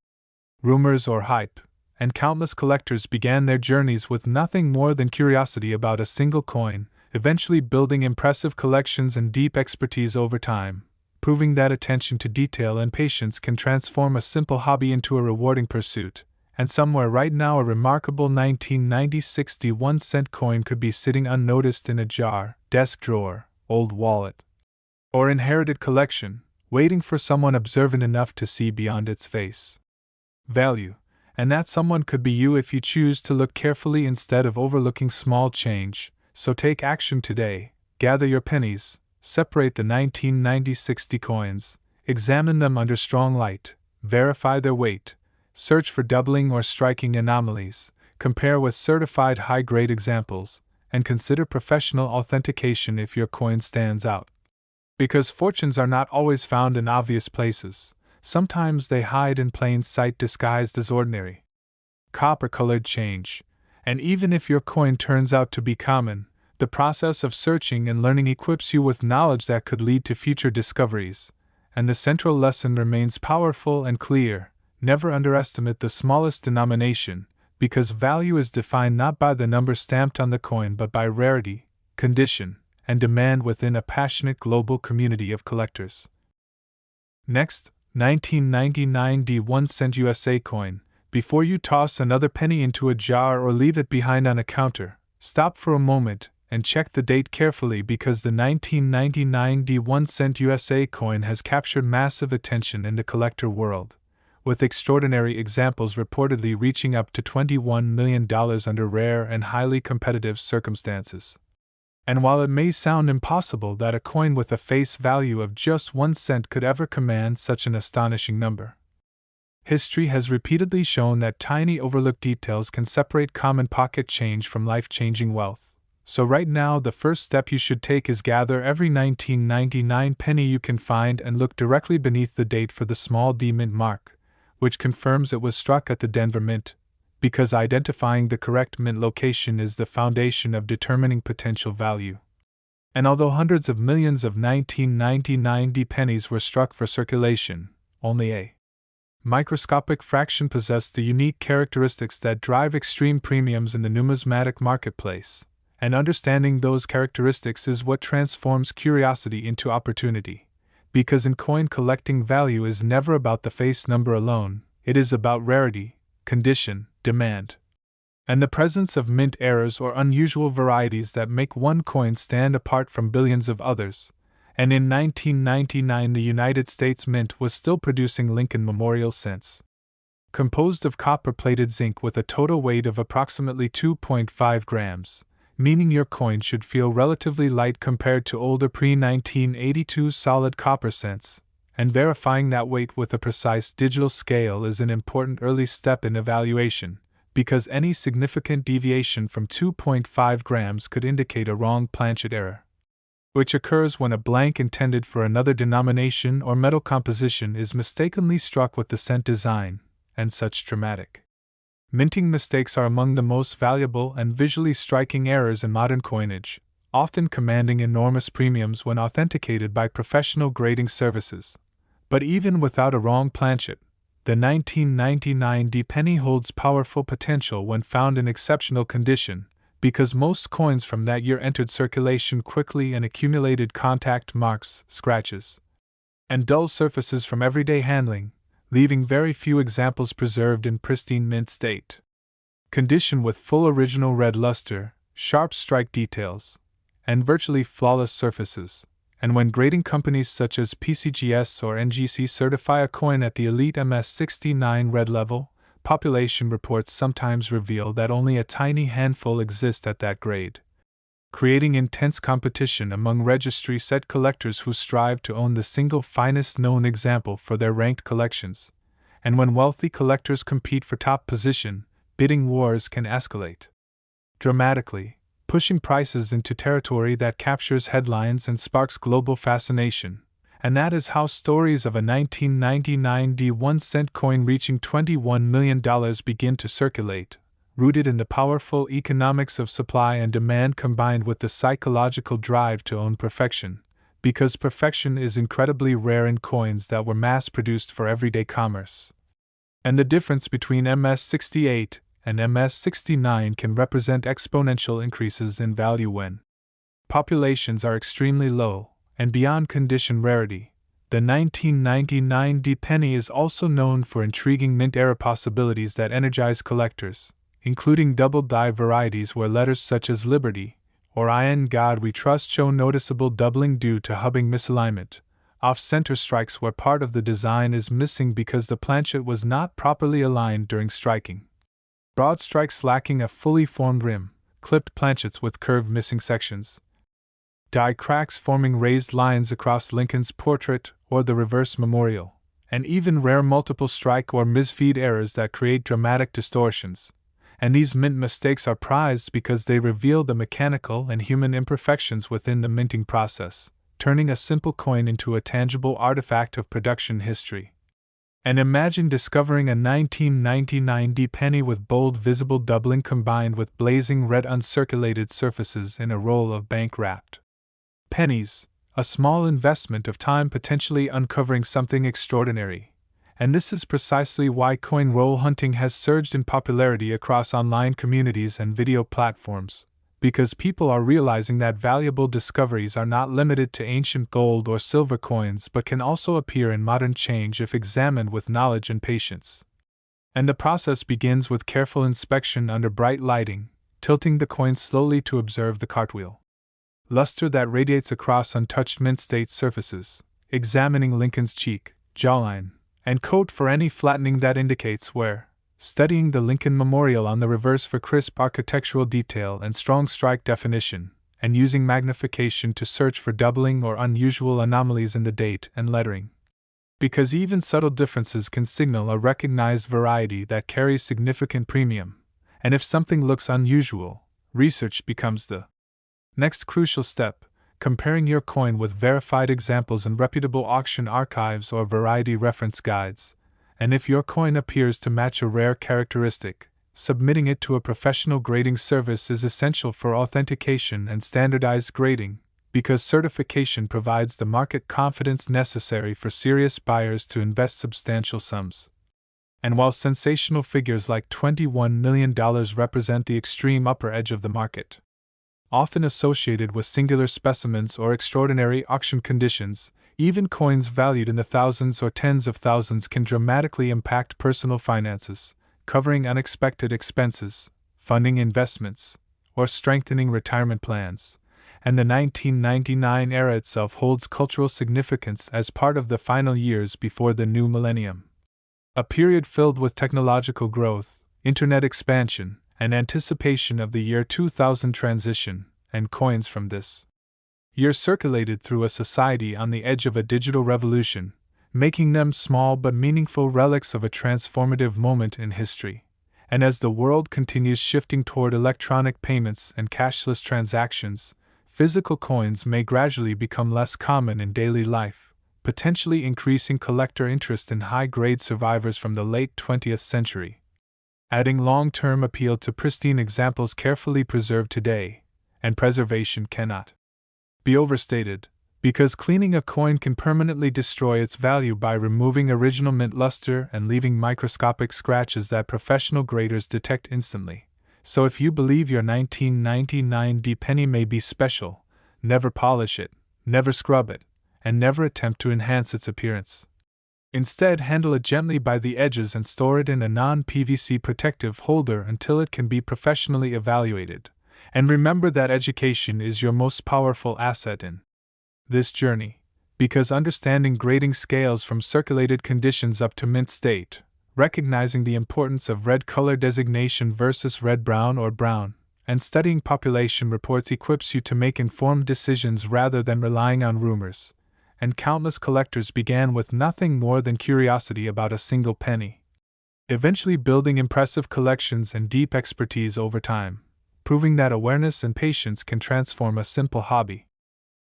rumors or hype, and countless collectors began their journeys with nothing more than curiosity about a single coin, eventually building impressive collections and deep expertise over time, proving that attention to detail and patience can transform a simple hobby into a rewarding pursuit. And somewhere right now a remarkable 1996 1-cent coin could be sitting unnoticed in a jar, desk drawer, old wallet, or inherited collection, waiting for someone observant enough to see beyond its face value, and that someone could be you if you choose to look carefully instead of overlooking small change. So take action today, gather your pennies, separate the 1996 coins, examine them under strong light, verify their weight, search for doubling or striking anomalies, compare with certified high-grade examples, and consider professional authentication if your coin stands out. Because fortunes are not always found in obvious places, sometimes they hide in plain sight disguised as ordinary copper-colored change, and even if your coin turns out to be common, the process of searching and learning equips you with knowledge that could lead to future discoveries, and the central lesson remains powerful and clear: never underestimate the smallest denomination, because value is defined not by the number stamped on the coin but by rarity, condition, and demand within a passionate global community of collectors. Next, 1999 1-cent USA coin. Before you toss another penny into a jar or leave it behind on a counter, stop for a moment and check the date carefully, because the 1999 1-cent USA coin has captured massive attention in the collector world, with extraordinary examples reportedly reaching up to $21 million under rare and highly competitive circumstances. And while it may sound impossible that a coin with a face value of just 1 cent could ever command such an astonishing number, History has repeatedly shown that tiny overlooked details can separate common pocket change from life-changing wealth. So right now the first step you should take is gather every 1999 penny you can find and look directly beneath the date for the small D mint mark, which confirms it was struck at the Denver Mint, because identifying the correct mint location is the foundation of determining potential value. And although hundreds of millions of 1999 D pennies were struck for circulation, only a microscopic fraction possessed the unique characteristics that drive extreme premiums in the numismatic marketplace, and understanding those characteristics is what transforms curiosity into opportunity. Because in coin collecting, value is never about the face number alone, it is about rarity, condition, demand, and the presence of mint errors or unusual varieties that make one coin stand apart from billions of others. And in 1999 the United States Mint was still producing Lincoln Memorial cents. Composed of copper-plated zinc with a total weight of approximately 2.5 grams, meaning your coin should feel relatively light compared to older pre-1982 solid copper cents, and verifying that weight with a precise digital scale is an important early step in evaluation, because any significant deviation from 2.5 grams could indicate a wrong planchet error, which occurs when a blank intended for another denomination or metal composition is mistakenly struck with the cent design, and such dramatic minting mistakes are among the most valuable and visually striking errors in modern coinage, often commanding enormous premiums when authenticated by professional grading services. But even without a wrong planchet, the 1999 D penny holds powerful potential when found in exceptional condition, because most coins from that year entered circulation quickly and accumulated contact marks, scratches, and dull surfaces from everyday handling, leaving very few examples preserved in pristine mint state condition with full original red luster, sharp strike details, and virtually flawless surfaces. And when grading companies such as PCGS or NGC certify a coin at the elite MS69 red level, population reports sometimes reveal that only a tiny handful exist at that grade, creating intense competition among registry set collectors who strive to own the single finest known example for their ranked collections. And when wealthy collectors compete for top position, bidding wars can escalate dramatically, pushing prices into territory that captures headlines and sparks global fascination. And that is how stories of a 1999 D1 cent coin reaching $21 million begin to circulate, rooted in the powerful economics of supply and demand combined with the psychological drive to own perfection, because perfection is incredibly rare in coins that were mass-produced for everyday commerce. And the difference between MS68 and MS69 can represent exponential increases in value when populations are extremely low, and beyond condition rarity. The 1999 D penny is also known for intriguing mint era possibilities that energize collectors, including double die varieties where letters such as Liberty or In God We Trust show noticeable doubling due to hubbing misalignment, off-center strikes where part of the design is missing because the planchet was not properly aligned during striking, broad strikes lacking a fully formed rim, clipped planchets with curved missing sections, die cracks forming raised lines across Lincoln's portrait or the reverse memorial, and even rare multiple strike or misfeed errors that create dramatic distortions. And these mint mistakes are prized because they reveal the mechanical and human imperfections within the minting process, turning a simple coin into a tangible artifact of production history. And imagine discovering a 1999 D penny with bold visible doubling combined with blazing red uncirculated surfaces in a roll of bank-wrapped pennies, a small investment of time potentially uncovering something extraordinary. And this is precisely why coin roll hunting has surged in popularity across online communities and video platforms, because people are realizing that valuable discoveries are not limited to ancient gold or silver coins but can also appear in modern change if examined with knowledge and patience. And the process begins with careful inspection under bright lighting, tilting the coin slowly to observe the cartwheel luster that radiates across untouched mint state surfaces, examining Lincoln's cheek, jawline, and coat for any flattening that indicates wear, studying the Lincoln Memorial on the reverse for crisp architectural detail and strong strike definition, and using magnification to search for doubling or unusual anomalies in the date and lettering. because even subtle differences can signal a recognized variety that carries significant premium, and if something looks unusual, research becomes the next crucial step, comparing your coin with verified examples in reputable auction archives or variety reference guides, and if your coin appears to match a rare characteristic, submitting it to a professional grading service is essential for authentication and standardized grading, because certification provides the market confidence necessary for serious buyers to invest substantial sums. And while sensational figures like $21 million represent the extreme upper edge of the market, often associated with singular specimens or extraordinary auction conditions, even coins valued in the thousands or tens of thousands can dramatically impact personal finances, covering unexpected expenses, funding investments, or strengthening retirement plans. And the 1999 era itself holds cultural significance as part of the final years before the new millennium. A period filled with technological growth, internet expansion, and anticipation of the year 2000 transition, and coins from this year circulated through a society on the edge of a digital revolution, making them small but meaningful relics of a transformative moment in history. And as the world continues shifting toward electronic payments and cashless transactions, physical coins may gradually become less common in daily life, potentially increasing collector interest in high-grade survivors from the late 20th century, adding long-term appeal to pristine examples carefully preserved today, and preservation cannot be overstated, because cleaning a coin can permanently destroy its value by removing original mint luster and leaving microscopic scratches that professional graders detect instantly. So if you believe your 1999 penny may be special, never polish it, never scrub it, and never attempt to enhance its appearance. Instead, handle it gently by the edges and store it in a non-PVC protective holder until it can be professionally evaluated. And remember that education is your most powerful asset in this journey, because understanding grading scales from circulated conditions up to mint state, recognizing the importance of red color designation versus red-brown or brown, and studying population reports equips you to make informed decisions rather than relying on rumors. And countless collectors began with nothing more than curiosity about a single penny, eventually building impressive collections and deep expertise over time, proving that awareness and patience can transform a simple hobby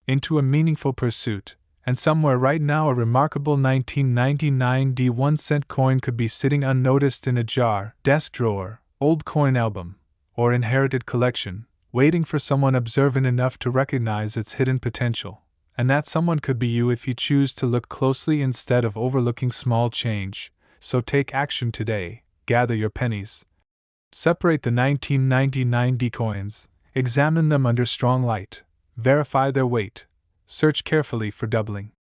into a meaningful pursuit. And somewhere right now a remarkable 1999 1-cent coin could be sitting unnoticed in a jar, desk drawer, old coin album, or inherited collection, waiting for someone observant enough to recognize its hidden potential. And that someone could be you if you choose to look closely instead of overlooking small change. So take action today, gather your pennies. Separate the 1999 coins, examine them under strong light, verify their weight, search carefully for doubling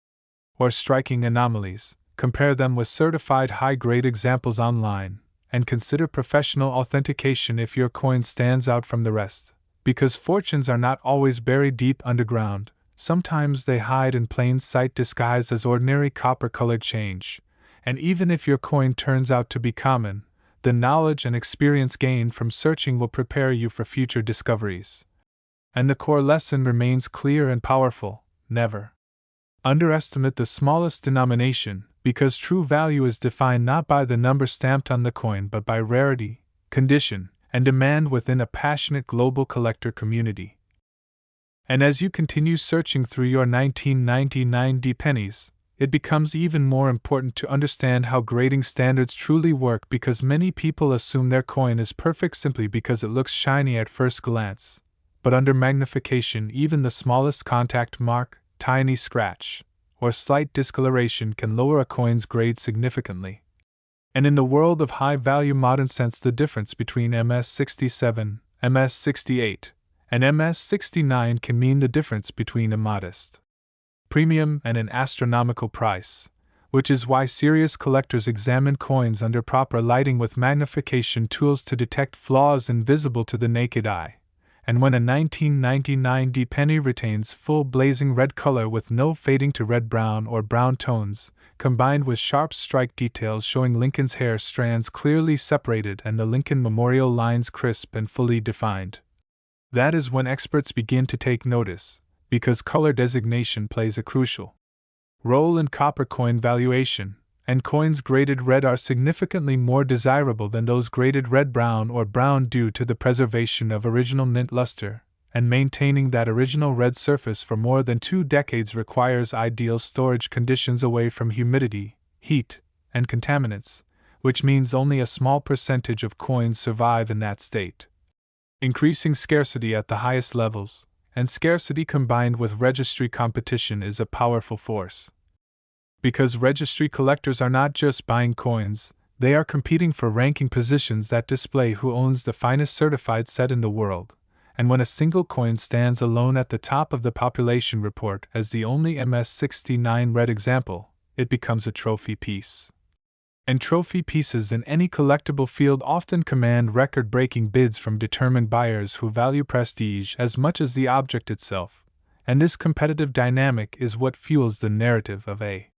or striking anomalies, compare them with certified high-grade examples online, and consider professional authentication if your coin stands out from the rest. Because fortunes are not always buried deep underground, sometimes they hide in plain sight disguised as ordinary copper-colored change. And even if your coin turns out to be common, the knowledge and experience gained from searching will prepare you for future discoveries. And the core lesson remains clear and powerful: never underestimate the smallest denomination, because true value is defined not by the number stamped on the coin but by rarity, condition, and demand within a passionate global collector community. And as you continue searching through your 1999 pennies, it becomes even more important to understand how grading standards truly work, because many people assume their coin is perfect simply because it looks shiny at first glance. But under magnification, even the smallest contact mark, tiny scratch, or slight discoloration can lower a coin's grade significantly. And in the world of high-value modern cents, the difference between MS-67, MS-68, and MS-69 can mean the difference between a modest premium and an astronomical price, which is why serious collectors examine coins under proper lighting with magnification tools to detect flaws invisible to the naked eye. And when a 1999 penny retains full blazing red color with no fading to red-brown or brown tones, combined with sharp strike details showing Lincoln's hair strands clearly separated and the Lincoln Memorial lines crisp and fully defined, that is when experts begin to take notice, because color designation plays a crucial Role in copper coin valuation, and coins graded red are significantly more desirable than those graded red-brown or brown due to the preservation of original mint luster, and maintaining that original red surface for more than 2 decades requires ideal storage conditions away from humidity, heat, and contaminants, which means only a small percentage of coins survive in that state. Increasing scarcity at the highest levels, and scarcity combined with registry competition is a powerful force. Because registry collectors are not just buying coins, they are competing for ranking positions that display who owns the finest certified set in the world, and when a single coin stands alone at the top of the population report as the only MS69 red example, it becomes a trophy piece. And trophy pieces in any collectible field often command record-breaking bids from determined buyers who value prestige as much as the object itself, and this competitive dynamic is what fuels the narrative of a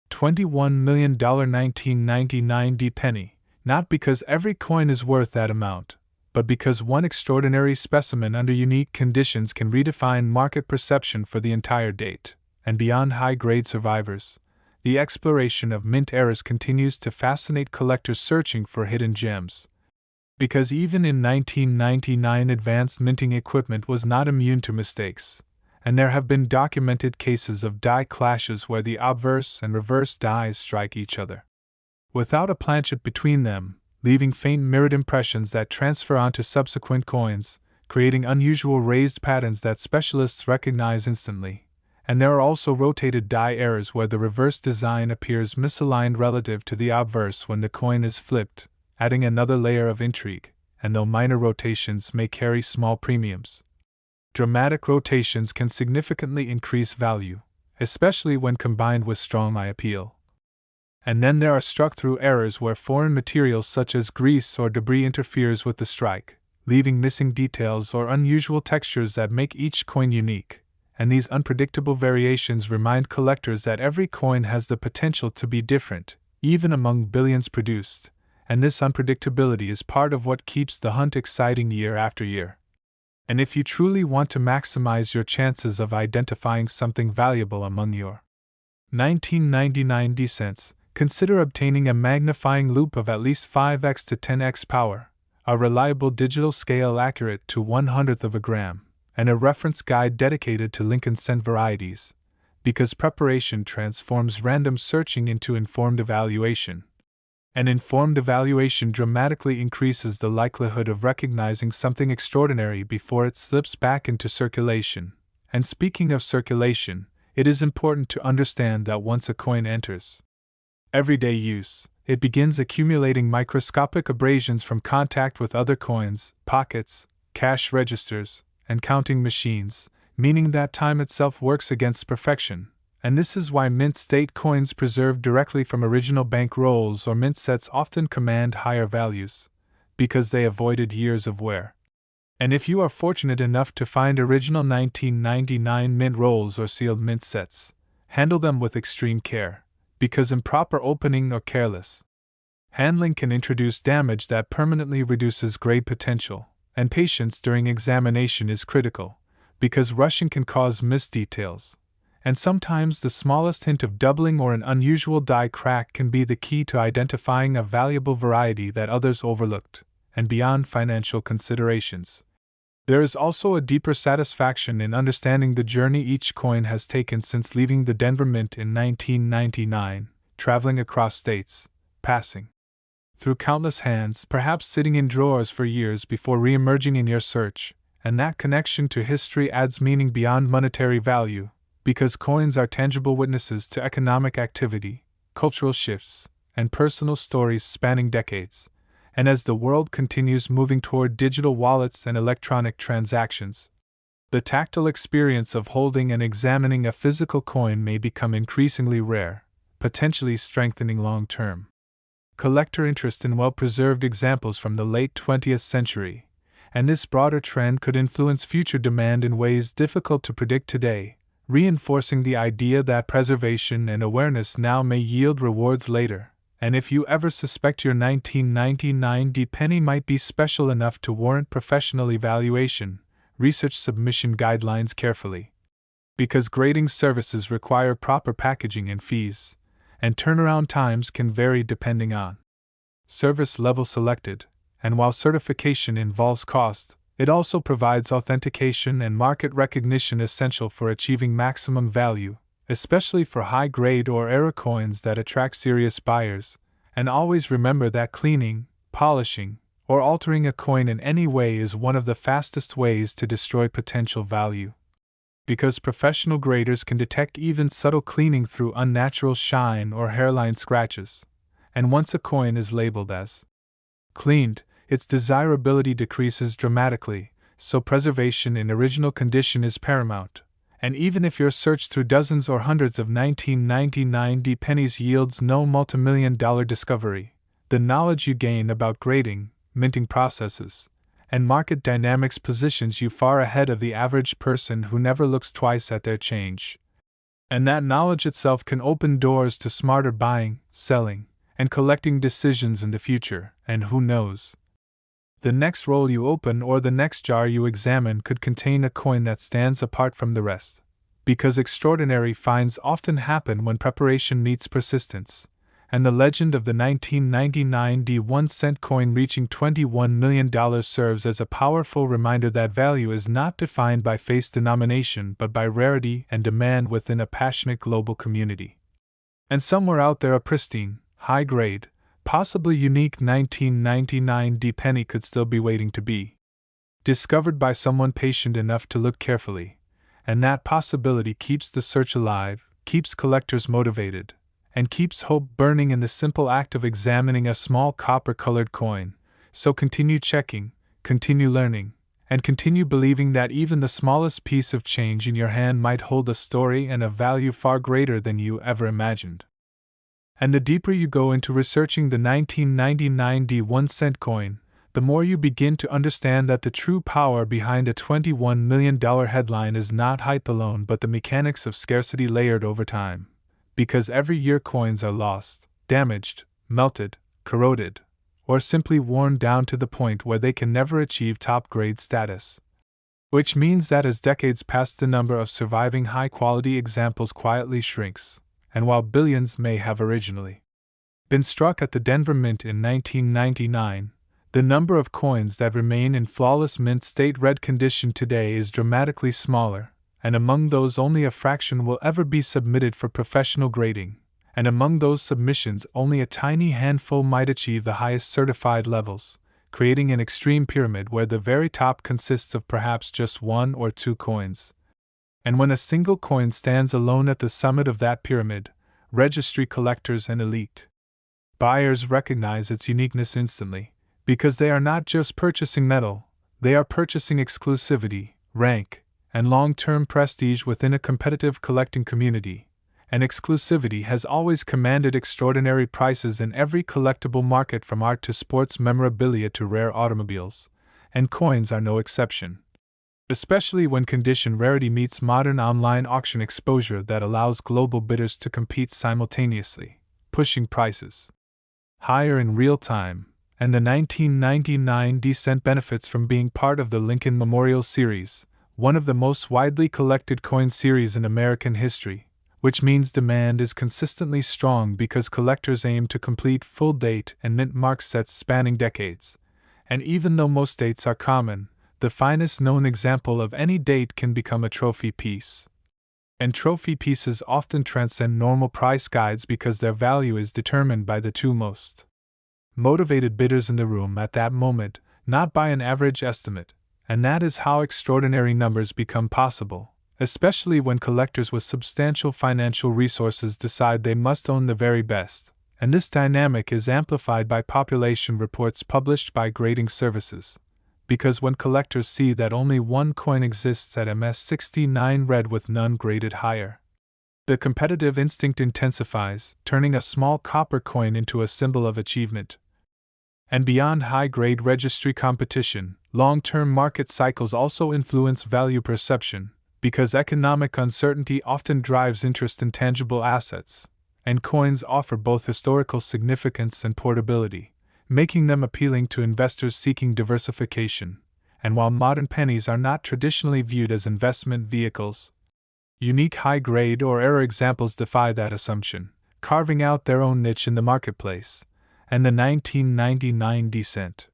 $21 million 1999 D penny, not because every coin is worth that amount, but because one extraordinary specimen under unique conditions can redefine market perception for the entire date, and beyond high-grade survivors. The exploration of mint errors continues to fascinate collectors searching for hidden gems. Because even in 1999, advanced minting equipment was not immune to mistakes, and there have been documented cases of die clashes where the obverse and reverse dies strike each other without a planchet between them, leaving faint mirrored impressions that transfer onto subsequent coins, creating unusual raised patterns that specialists recognize instantly. And there are also rotated die errors where the reverse design appears misaligned relative to the obverse when the coin is flipped, adding another layer of intrigue, and though minor rotations may carry small premiums, dramatic rotations can significantly increase value, especially when combined with strong eye appeal. And then there are struck-through errors where foreign materials such as grease or debris interferes with the strike, leaving missing details or unusual textures that make each coin unique. And these unpredictable variations remind collectors that every coin has the potential to be different, even among billions produced, and this unpredictability is part of what keeps the hunt exciting year after year. And if you truly want to maximize your chances of identifying something valuable among your 1999 D cents, consider obtaining a magnifying loupe of at least 5x to 10x power, a reliable digital scale accurate to 1/100th of a gram, and a reference guide dedicated to Lincoln cent varieties, because preparation transforms random searching into informed evaluation. An informed evaluation dramatically increases the likelihood of recognizing something extraordinary before it slips back into circulation. And speaking of circulation, it is important to understand that once a coin enters everyday use, it begins accumulating microscopic abrasions from contact with other coins, pockets, cash registers, and counting machines, meaning that time itself works against perfection, and this is why mint state coins preserved directly from original bank rolls or mint sets often command higher values, because they avoided years of wear. And if you are fortunate enough to find original 1999 mint rolls or sealed mint sets, handle them with extreme care, because improper opening or careless handling can introduce damage that permanently reduces grade potential. And patience during examination is critical, because rushing can cause missed details, and sometimes the smallest hint of doubling or an unusual die crack can be the key to identifying a valuable variety that others overlooked. And beyond financial considerations, there is also a deeper satisfaction in understanding the journey each coin has taken since leaving the Denver Mint in 1999, traveling across states, passing through countless hands, perhaps sitting in drawers for years before re-emerging in your search, and that connection to history adds meaning beyond monetary value, because coins are tangible witnesses to economic activity, cultural shifts, and personal stories spanning decades. And as the world continues moving toward digital wallets and electronic transactions, the tactile experience of holding and examining a physical coin may become increasingly rare, potentially strengthening long-term collector interest in well-preserved examples from the late 20th century, and this broader trend could influence future demand in ways difficult to predict today, reinforcing the idea that preservation and awareness now may yield rewards later. And if you ever suspect your 1999 D penny might be special enough to warrant professional evaluation, research submission guidelines carefully. because grading services require proper packaging and fees, and turnaround times can vary depending on service level selected, and while certification involves cost, it also provides authentication and market recognition essential for achieving maximum value, especially for high-grade or era coins that attract serious buyers. And always remember that cleaning, polishing, or altering a coin in any way is one of the fastest ways to destroy potential value. Because professional graders can detect even subtle cleaning through unnatural shine or hairline scratches, and once a coin is labeled as cleaned, its desirability decreases dramatically, so preservation in original condition is paramount. And even if your search through dozens or hundreds of 1999 pennies yields no multimillion-dollar discovery, the knowledge you gain about grading, minting processes, and market dynamics positions you far ahead of the average person who never looks twice at their change. And that knowledge itself can open doors to smarter buying, selling, and collecting decisions in the future, and who knows? The next roll you open or the next jar you examine could contain a coin that stands apart from the rest. Because extraordinary finds often happen when preparation meets persistence, and the legend of the 1999 1-cent coin reaching $21 million serves as a powerful reminder that value is not defined by face denomination but by rarity and demand within a passionate global community. And somewhere out there a pristine, high-grade, possibly unique 1999 penny could still be waiting to be discovered by someone patient enough to look carefully, and that possibility keeps the search alive, keeps collectors motivated, and keeps hope burning in the simple act of examining a small copper-colored coin. So continue checking, continue learning, and continue believing that even the smallest piece of change in your hand might hold a story and a value far greater than you ever imagined. And the deeper you go into researching the 1999 1-cent coin, the more you begin to understand that the true power behind a $21 million headline is not hype alone but the mechanics of scarcity layered over time. Because every year coins are lost, damaged, melted, corroded, or simply worn down to the point where they can never achieve top-grade status. Which means that as decades pass, the number of surviving high-quality examples quietly shrinks. And while billions may have originally been struck at the Denver Mint in 1999, the number of coins that remain in flawless mint state red condition today is dramatically smaller, and among those only a fraction will ever be submitted for professional grading, and among those submissions only a tiny handful might achieve the highest certified levels, creating an extreme pyramid where the very top consists of perhaps just one or two coins. And when a single coin stands alone at the summit of that pyramid, registry collectors and elite buyers recognize its uniqueness instantly, because they are not just purchasing metal, they are purchasing exclusivity, rank, and long-term prestige within a competitive collecting community. And exclusivity has always commanded extraordinary prices in every collectible market, from art to sports memorabilia to rare automobiles, and coins are no exception. Especially when condition rarity meets modern online auction exposure that allows global bidders to compete simultaneously, pushing prices higher in real time, and the 1999 cent benefits from being part of the Lincoln Memorial Series, one of the most widely collected coin series in American history, which means demand is consistently strong because collectors aim to complete full date and mint mark sets spanning decades. And even though most dates are common, the finest known example of any date can become a trophy piece. And trophy pieces often transcend normal price guides because their value is determined by the two most motivated bidders in the room at that moment, not by an average estimate, and that is how extraordinary numbers become possible, especially when collectors with substantial financial resources decide they must own the very best. And this dynamic is amplified by population reports published by grading services. Because when collectors see that only one coin exists at MS69 red with none graded higher, the competitive instinct intensifies, turning a small copper coin into a symbol of achievement. And beyond high-grade registry competition, long-term market cycles also influence value perception, because economic uncertainty often drives interest in tangible assets, and coins offer both historical significance and portability, making them appealing to investors seeking diversification. And while modern pennies are not traditionally viewed as investment vehicles, Unique high-grade or error examples defy that assumption, carving out their own niche in the marketplace, and the 1999 cent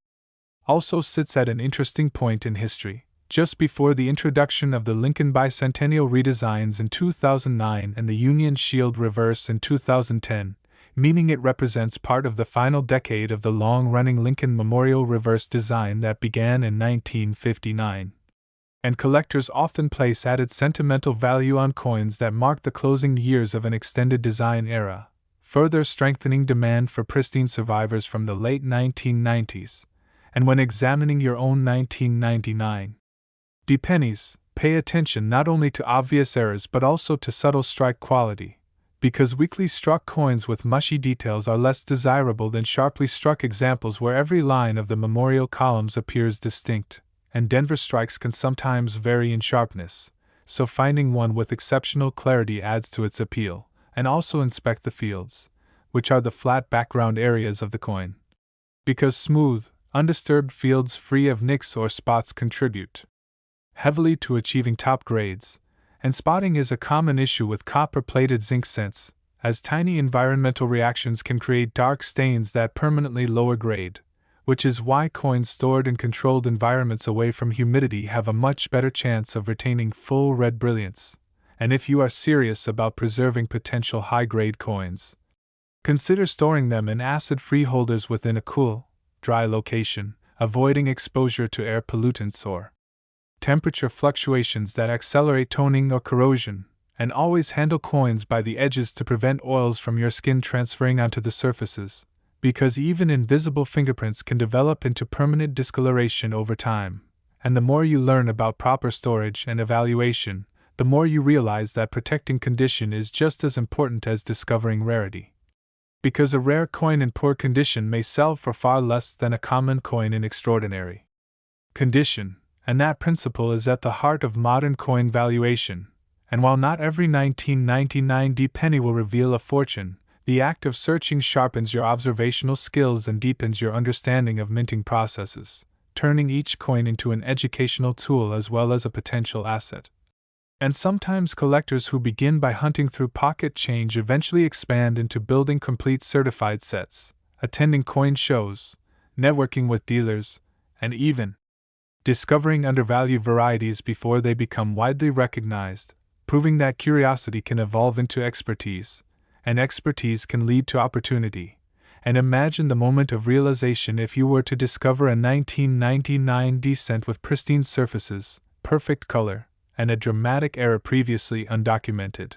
also sits at an interesting point in history, just before the introduction of the Lincoln Bicentennial redesigns in 2009 and the Union Shield reverse in 2010, meaning it represents part of the final decade of the long-running Lincoln Memorial reverse design that began in 1959. And collectors often place added sentimental value on coins that mark the closing years of an extended design era, further strengthening demand for pristine survivors from the late 1990s. And when examining your own 1999 pennies, pay attention not only to obvious errors but also to subtle strike quality, because weakly struck coins with mushy details are less desirable than sharply struck examples where every line of the memorial columns appears distinct, and Denver strikes can sometimes vary in sharpness, so finding one with exceptional clarity adds to its appeal. And also inspect the fields, which are the flat background areas of the coin, because smooth, undisturbed fields free of nicks or spots contribute heavily to achieving top grades, and spotting is a common issue with copper-plated zinc cents, as tiny environmental reactions can create dark stains that permanently lower grade, which is why coins stored in controlled environments away from humidity have a much better chance of retaining full red brilliance. And if you are serious about preserving potential high-grade coins, consider storing them in acid-free holders within a cool, dry location, avoiding exposure to air pollutants or temperature fluctuations that accelerate toning or corrosion, and always handle coins by the edges to prevent oils from your skin transferring onto the surfaces, because even invisible fingerprints can develop into permanent discoloration over time, and the more you learn about proper storage and evaluation, the more you realize that protecting condition is just as important as discovering rarity. Because a rare coin in poor condition may sell for far less than a common coin in extraordinary condition, and that principle is at the heart of modern coin valuation. And while not every 1999 penny will reveal a fortune, the act of searching sharpens your observational skills and deepens your understanding of minting processes, turning each coin into an educational tool as well as a potential asset. And sometimes collectors who begin by hunting through pocket change eventually expand into building complete certified sets, attending coin shows, networking with dealers, and even discovering undervalued varieties before they become widely recognized, proving that curiosity can evolve into expertise, and expertise can lead to opportunity. And imagine the moment of realization if you were to discover a 1999 cent with pristine surfaces, perfect color, and a dramatic error previously undocumented.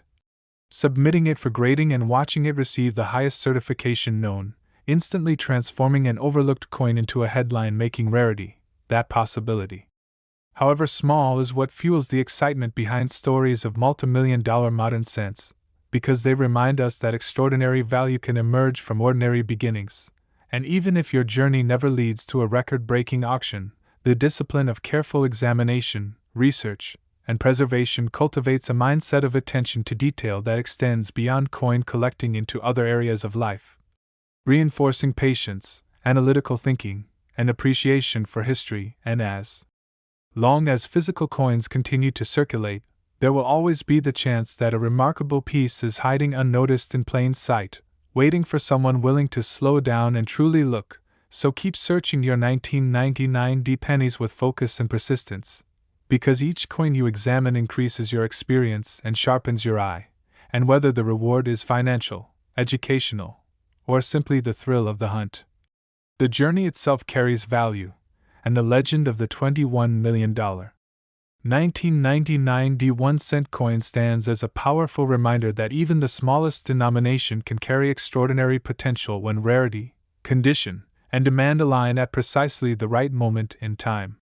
Submitting it for grading and watching it receive the highest certification known, instantly transforming an overlooked coin into a headline-making rarity, that possibility, however small, is what fuels the excitement behind stories of multimillion-dollar modern cents, because they remind us that extraordinary value can emerge from ordinary beginnings. And even if your journey never leads to a record-breaking auction, the discipline of careful examination, research, and preservation cultivates a mindset of attention to detail that extends beyond coin collecting into other areas of life, reinforcing patience, analytical thinking, and appreciation for history. And as long as physical coins continue to circulate, there will always be the chance that a remarkable piece is hiding unnoticed in plain sight, waiting for someone willing to slow down and truly look. So keep searching your 1999 pennies with focus and persistence, because each coin you examine increases your experience and sharpens your eye, and whether the reward is financial, educational, or simply the thrill of the hunt, the journey itself carries value, and the legend of the $21 million 1999 1-cent coin stands as a powerful reminder that even the smallest denomination can carry extraordinary potential when rarity, condition, and demand align at precisely the right moment in time.